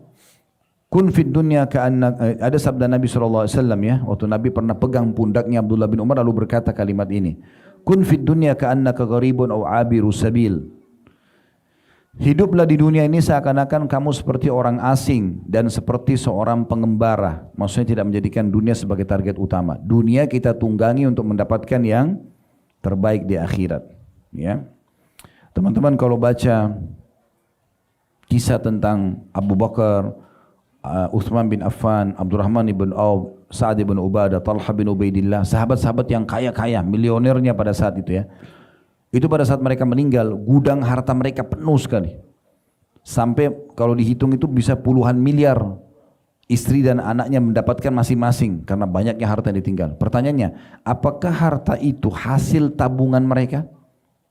kun fid dunya ka'anna, ada sabda Nabi sallallahu alaihi wasallam, ya, waktu Nabi pernah pegang pundaknya Abdullah bin Umar lalu berkata kalimat ini, kun fid dunya ka'annaka gharibun aw 'abiru sabil. Hiduplah di dunia ini seakan-akan kamu seperti orang asing dan seperti seorang pengembara. Maksudnya tidak menjadikan dunia sebagai target utama. Dunia kita tunggangi untuk mendapatkan yang terbaik di akhirat, ya. Teman-teman kalau baca kisah tentang Abu Bakar, Uthman bin Affan, Abdurrahman bin Auf, Sa'ad bin Ubadah, Talha bin Ubaidillah, sahabat-sahabat yang kaya-kaya, milionernya pada saat itu, ya. Itu pada saat mereka meninggal, gudang harta mereka penuh sekali. Sampai kalau dihitung itu bisa puluhan miliar istri dan anaknya mendapatkan masing-masing karena banyaknya harta yang ditinggal. Pertanyaannya, apakah harta itu hasil tabungan mereka?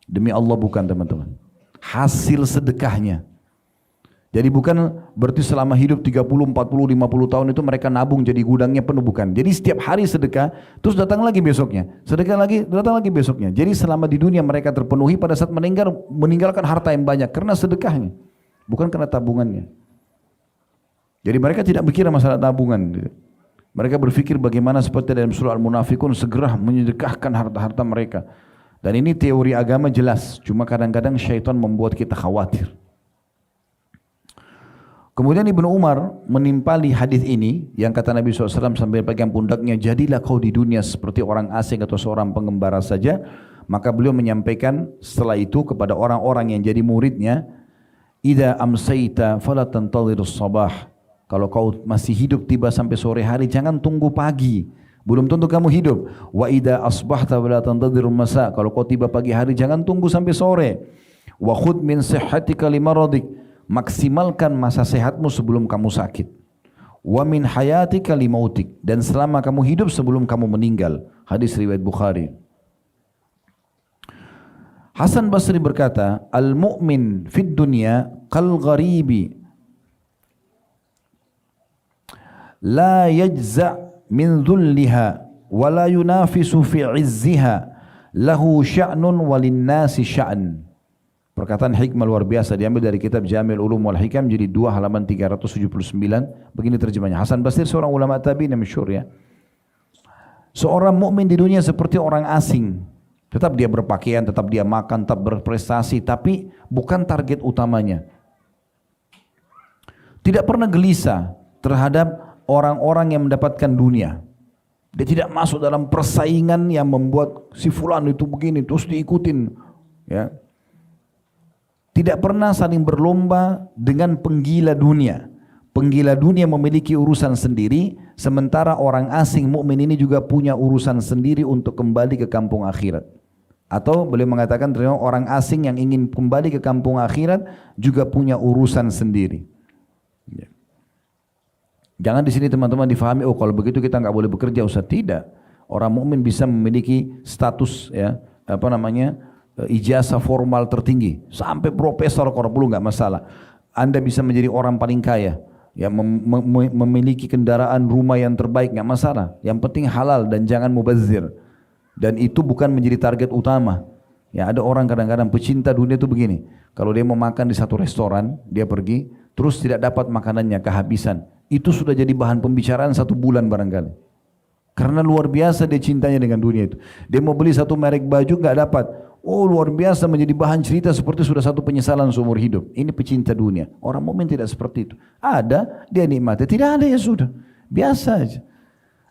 Demi Allah bukan, teman-teman. Hasil sedekahnya. Jadi bukan berarti selama hidup 30, 40, 50 tahun itu mereka nabung jadi gudangnya penuh, bukan. Jadi setiap hari sedekah, terus datang lagi besoknya. Sedekah lagi, datang lagi besoknya. Jadi selama di dunia mereka terpenuhi, pada saat meninggalkan harta yang banyak karena sedekahnya, bukan karena tabungannya. Jadi mereka tidak berpikir masalah tabungan. Mereka berpikir bagaimana seperti dalam surah Al-Munafikun segera menyedekahkan harta-harta mereka. Dan ini teori agama jelas, cuma kadang-kadang syaitan membuat kita khawatir. Kemudian Ibnu Umar menimpali hadis ini yang kata Nabi SAW sambil pegang pundaknya, jadilah kau di dunia seperti orang asing atau seorang pengembara saja. Maka beliau menyampaikan setelah itu kepada orang-orang yang jadi muridnya, idza amsayta fala tantadhirus sabah. Kalau kau masih hidup tiba sampai sore hari, jangan tunggu pagi. Belum tentu kamu hidup. Wa idza asbahta fala tantadhirul masa. Kalau kau tiba pagi hari, jangan tunggu sampai sore. Wa khudh min sihhatika limaradik. Maksimalkan masa sehatmu sebelum kamu sakit. Wa min hayatika limautik. Dan selama kamu hidup sebelum kamu meninggal. Hadis riwayat Bukhari. Hasan Basri berkata, al-mu'min fid dunya kal gharibi la yajza' min dhulliha wa la yunafisu fi 'izziha lahu sya'nun walin nasi sya'an. Perkataan hikmah luar biasa diambil dari kitab Jami'ul Ulum wal Hikam jadi 2 halaman 379. Begini terjemahnya. Hasan Basri seorang ulama tabi'in yang masyhur, ya. Seorang mukmin di dunia seperti orang asing. Tetap dia berpakaian, tetap dia makan, tetap berprestasi, tapi bukan target utamanya. Tidak pernah gelisah terhadap orang-orang yang mendapatkan dunia. Dia tidak masuk dalam persaingan yang membuat si fulan itu begini terus diikutin, ya. Tidak pernah saling berlomba dengan penggila dunia. Penggila dunia memiliki urusan sendiri, sementara orang asing mukmin ini juga punya urusan sendiri untuk kembali ke kampung akhirat. Atau boleh mengatakan orang asing yang ingin kembali ke kampung akhirat juga punya urusan sendiri. Ya. Jangan di sini teman-teman difahami, oh kalau begitu kita nggak boleh bekerja, Ustaz. Tidak. Orang mukmin bisa memiliki status, ya, ijazah formal tertinggi sampai profesor kalau perlu, nggak masalah. Anda bisa menjadi orang paling kaya, ya, memiliki kendaraan, rumah yang terbaik, nggak masalah. Yang penting halal dan jangan mubazir. Dan itu bukan menjadi target utama. Ya, ada orang kadang-kadang pecinta dunia itu begini. Kalau dia mau makan di satu restoran, dia pergi, terus tidak dapat makanannya, kehabisan. Itu sudah jadi bahan pembicaraan 1 bulan barangkali. Karena luar biasa dia cintanya dengan dunia itu. Dia mau beli satu merek baju, nggak dapat. Oh, luar biasa, menjadi bahan cerita seperti sudah satu penyesalan seumur hidup. Ini pecinta dunia. Orang mukmin tidak seperti itu. Ada, dia nikmati. Tidak ada, ya sudah. Biasa aja.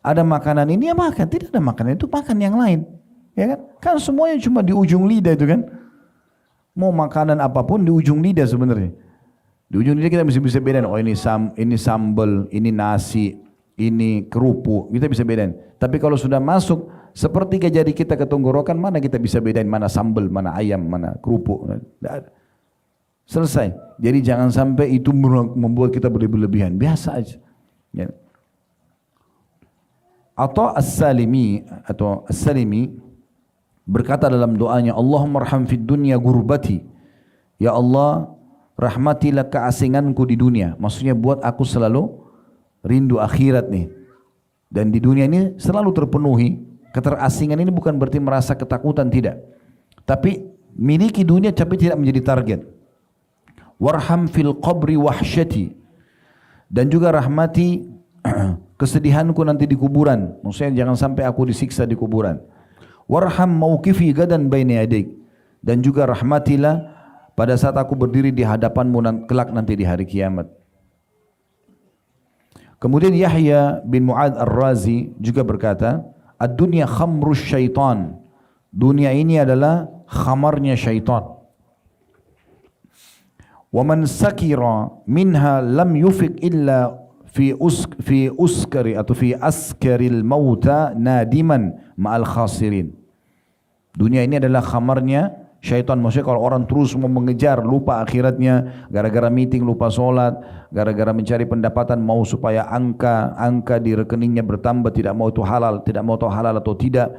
Ada makanan ini, ya makan. Tidak ada makanan itu, makan yang lain. Ya kan? Kan semuanya cuma di ujung lidah itu kan. Mau makanan apapun di ujung lidah sebenarnya. Di ujung lidah kita bisa bedain. Oh, ini sambal, ini nasi, ini kerupuk. Kita bisa bedain. Tapi kalau sudah masuk seperti jari kita ke tenggorokan, mana kita bisa bedain mana sambal, mana ayam, mana kerupuk. Tidak ada. Selesai. Jadi jangan sampai itu membuat kita berlebihan. Biasa aja. Ya. Atau As-Salimi berkata dalam doanya, Allahumma arham fid dunya gurbati. Ya Allah, rahmatilah keasinganku di dunia. Maksudnya buat aku selalu rindu akhirat nih. Dan di dunia ini selalu terpenuhi. Keterasingan ini bukan berarti merasa ketakutan, tidak. Tapi miliki dunia tapi tidak menjadi target. Warham fil qabri wahsyati. Dan juga rahmati kesedihanku nanti di kuburan. Maksudnya jangan sampai aku disiksa di kuburan. Warham mauqifi gadan baina yadik. Dan juga rahmatilah pada saat aku berdiri di hadapanmu kelak nanti di hari kiamat. Kemudian Yahya bin Mu'ad Ar-Razi juga berkata, ad-dunya khamrus syaitan. Dunia ini adalah khamarnya syaitan. Wa man sakira minha lam yufik illa fi uskari atau fi askaril mauta nadiman ma'al khasirin. Dunia ini adalah khamarnya syaitan. Maksudnya kalau orang terus mau mengejar, lupa akhiratnya, gara-gara meeting lupa sholat, gara-gara mencari pendapatan mau supaya angka di rekeningnya bertambah, tidak mau itu halal, tidak mau tahu halal atau tidak.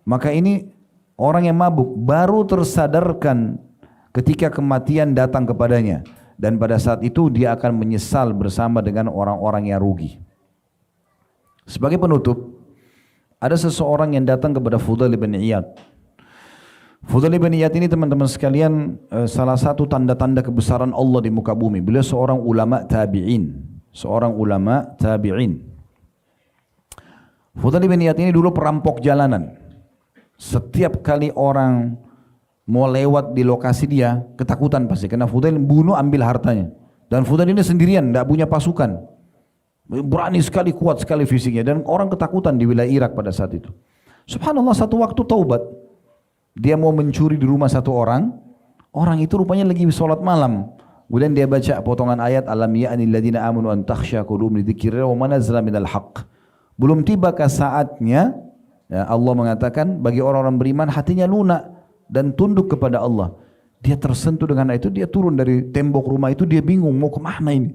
Maka ini orang yang mabuk baru tersadarkan ketika kematian datang kepadanya. Dan pada saat itu dia akan menyesal bersama dengan orang-orang yang rugi. Sebagai penutup, ada seseorang yang datang kepada Fudail bin Iyad. Fudail bin Iyad ini teman-teman sekalian salah satu tanda-tanda kebesaran Allah di muka bumi. Beliau seorang ulama tabi'in. Fudail bin Iyad ini dulu perampok jalanan. Setiap kali orang mau lewat di lokasi dia, ketakutan pasti. Karena Fudail bunuh, ambil hartanya. Dan Fudail ini sendirian, tidak punya pasukan. Berani sekali, kuat sekali fisiknya. Dan orang ketakutan di wilayah Irak pada saat itu. Subhanallah, satu waktu taubat. Dia mau mencuri di rumah satu orang. Orang itu rupanya lagi sholat malam. Kemudian dia baca potongan ayat, Alam ya'ni alladhina amanu an takhsha qulubuhum li dzikrillah wa ma nazala minal haqq. Belum tibakah saatnya, ya, Allah mengatakan bagi orang-orang beriman hatinya lunak dan tunduk kepada Allah. Dia tersentuh dengan itu, dia turun dari tembok rumah itu, dia bingung mau kemana ini.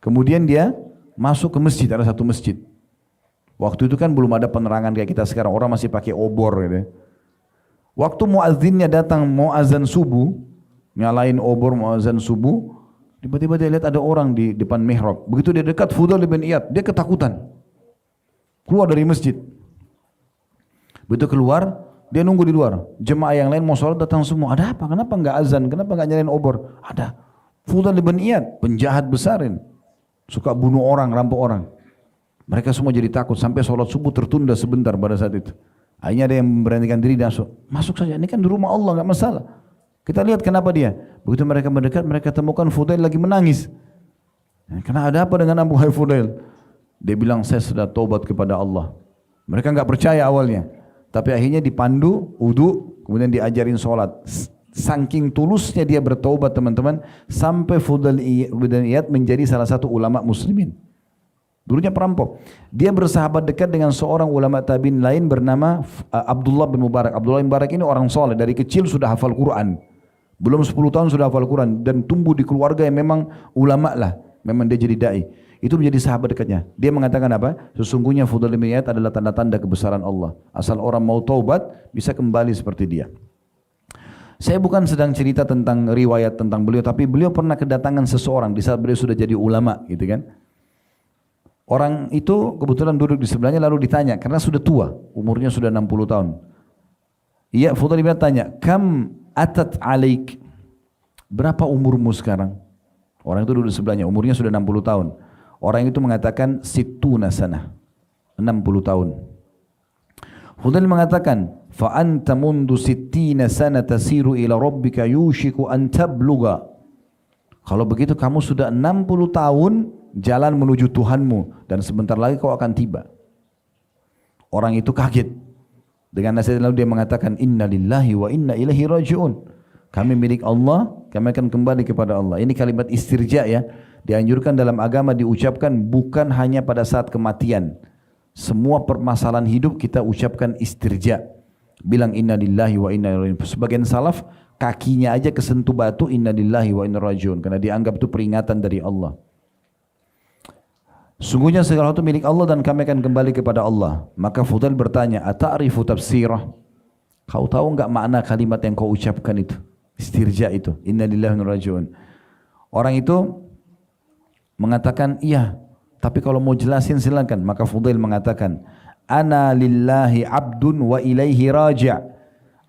Kemudian dia masuk ke masjid, ada satu masjid. Waktu itu kan belum ada penerangan kayak kita sekarang, orang masih pakai obor gitu. Waktu muazzinnya datang mau azan subuh, nyalain obor mau azan subuh, tiba-tiba dia lihat ada orang di depan mihrab. Begitu dia dekat Fudail bin Iyad, dia ketakutan. Keluar dari masjid. Begitu keluar, dia nunggu di luar. Jemaah yang lain mau sholat datang semua. Ada apa? Kenapa enggak azan? Kenapa enggak nyalain obor? Ada. Fudail bin Iyad, penjahat besar ini. Suka bunuh orang, rampok orang. Mereka semua jadi takut sampai sholat subuh tertunda sebentar pada saat itu. Akhirnya ada yang memberanikan diri dan masuk saja. Ini kan di rumah Allah, enggak masalah. Kita lihat kenapa dia. Begitu mereka mendekat, mereka temukan Fudail lagi menangis. Karena ada apa dengan Abu Fudail? Dia bilang, saya sudah taubat kepada Allah. Mereka nggak percaya awalnya, tapi akhirnya dipandu wudu, kemudian diajarin sholat. Saking tulusnya dia bertaubat teman-teman, sampai Fudail bin Iyad menjadi salah satu ulama muslimin. Dulunya perampok. Dia bersahabat dekat dengan seorang ulama tabi'in lain bernama Abdullah bin Mubarak. Abdullah bin Mubarak ini orang soleh, dari kecil sudah hafal Quran. Belum 10 tahun sudah hafal Quran dan tumbuh di keluarga yang memang ulama lah. Memang dia jadi dai. Itu menjadi sahabat dekatnya. Dia mengatakan apa? Sesungguhnya Fudail bin Iyad adalah tanda-tanda kebesaran Allah. Asal orang mau taubat bisa kembali seperti dia. Saya bukan sedang cerita tentang riwayat tentang beliau, tapi beliau pernah kedatangan seseorang di saat beliau sudah jadi ulama, gitu kan? Orang itu kebetulan duduk di sebelahnya lalu ditanya, karena sudah tua, umurnya sudah 60 tahun. Iya, Fudail bin Iyad tanya, "Kam atat alaik?" Berapa umurmu sekarang? Orang itu duduk di sebelahnya, umurnya sudah 60 tahun. Orang itu mengatakan, "Sittuna sanah." 60 tahun. Fudail mengatakan, fa anta mundu sittina sana tasiru ila rabbika yushiku an tabluga. Kalau begitu kamu sudah 60 tahun jalan menuju Tuhanmu dan sebentar lagi kau akan tiba. Orang itu kaget. Dengan nasihat lalu dia mengatakan, inna lillahi wa inna ilaihi raji'un. Kami milik Allah, kami akan kembali kepada Allah. Ini kalimat istirja ya. Dianjurkan dalam agama diucapkan bukan hanya pada saat kematian. Semua permasalahan hidup kita ucapkan istirja. Bilang inna lillahi wa inna ilaihi raji'un. Sebagian salaf kakinya aja kesentuh batu inna lillahi wa inna raji'un karena dianggap itu peringatan dari Allah. Sungguhnya segala itu milik Allah dan kami akan kembali kepada Allah. Maka Fudail bertanya, ata'rifu tafsirah? Kau tahu enggak makna kalimat yang kau ucapkan itu? Istirja itu, inna lillahi wa inna raji'un. Orang itu mengatakan, iya, tapi kalau mau jelasin silakan. Maka Fudail mengatakan, ana lillahi abdun wa ilaihi raja'.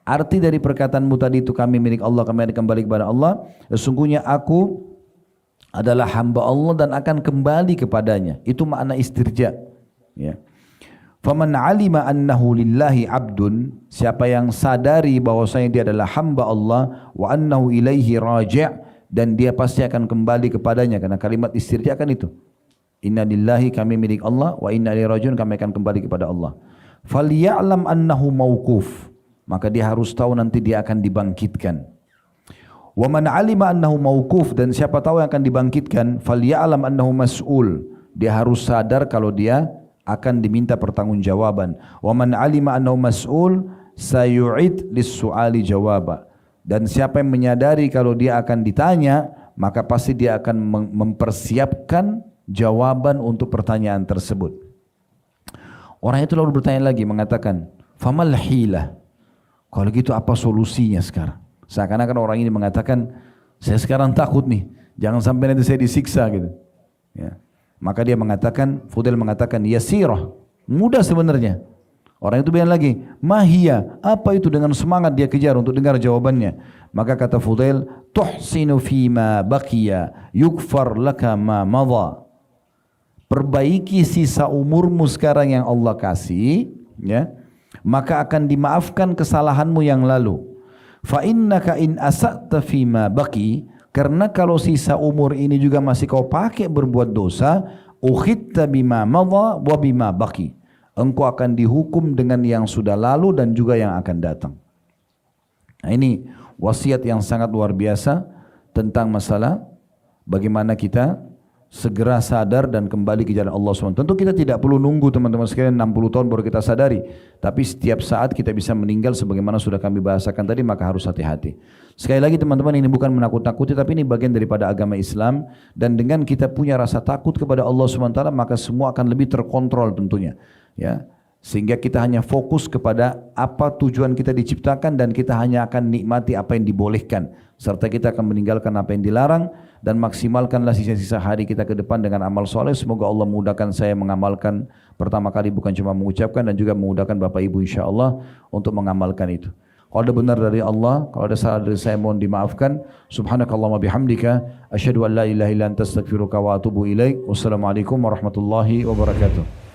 Arti dari perkataanmu tadi itu kami milik Allah, kami akan kembali kepada Allah. Sesungguhnya aku adalah hamba Allah dan akan kembali kepadanya. Itu makna istirja. Ya. Faman alima annahu lillahi abdun, siapa yang sadari bahwasanya dia adalah hamba Allah, wa annahu ilaihi raji', dan dia pasti akan kembali kepadanya, karena kalimat istirja kan itu. Inna lillahi, kami milik Allah, wa inna ilaihi raji'un, kami akan kembali kepada Allah. Falya'lam annahu mauquf, maka dia harus tahu nanti dia akan dibangkitkan. Wa man 'alima annahu mauquf, dan siapa tahu yang akan dibangkitkan, falya'lam annahu mas'ul, dia harus sadar kalau dia akan diminta pertanggungjawaban. Wa man 'alima annahu mas'ul sayu'id lis-su'ali jawaba, dan siapa yang menyadari kalau dia akan ditanya, maka pasti dia akan mempersiapkan jawaban untuk pertanyaan tersebut. Orang itu lalu bertanya lagi, mengatakan, famal hilah, kalau gitu apa solusinya sekarang? Seakan-akan orang ini mengatakan, saya sekarang takut nih, jangan sampai nanti saya disiksa gitu. Ya. Maka dia mengatakan, Fudail mengatakan, yasirah, mudah sebenarnya. Orang itu bilang lagi, mahia, apa itu? Dengan semangat dia kejar untuk dengar jawabannya. Maka kata Fudail, tuhsinu fima baqiya yukfar laka ma madha. Perbaiki sisa umurmu sekarang yang Allah kasih, ya, maka akan dimaafkan kesalahanmu yang lalu. Fa innaka in asa'ta fima baqi, karena kalau sisa umur ini juga masih kau pakai berbuat dosa, ukhitta bima madha wa bima baqi, engkau akan dihukum dengan yang sudah lalu dan juga yang akan datang. Nah, ini wasiat yang sangat luar biasa tentang masalah bagaimana kita segera sadar dan kembali ke jalan Allah SWT. Tentu kita tidak perlu nunggu teman-teman sekalian 60 tahun baru kita sadari, tapi setiap saat kita bisa meninggal sebagaimana sudah kami bahasakan tadi, maka harus hati-hati. Sekali lagi teman-teman, ini bukan menakut-nakuti, tapi ini bagian daripada agama Islam, dan dengan kita punya rasa takut kepada Allah SWT, maka semua akan lebih terkontrol tentunya, ya. Sehingga kita hanya fokus kepada apa tujuan kita diciptakan, dan kita hanya akan nikmati apa yang dibolehkan, serta kita akan meninggalkan apa yang dilarang, dan maksimalkanlah sisa-sisa hari kita ke depan dengan amal soleh. Semoga Allah memudahkan saya mengamalkan, pertama kali bukan cuma mengucapkan, dan juga memudahkan Bapak Ibu insyaAllah untuk mengamalkan itu. Kalau ada benar dari Allah, kalau ada salah dari saya mohon dimaafkan. Subhanakallahumma bihamdika asyhadu an la ilaha illa anta astaghfiruka wa atubu ilaik. Wassalamualaikum warahmatullahi wabarakatuh.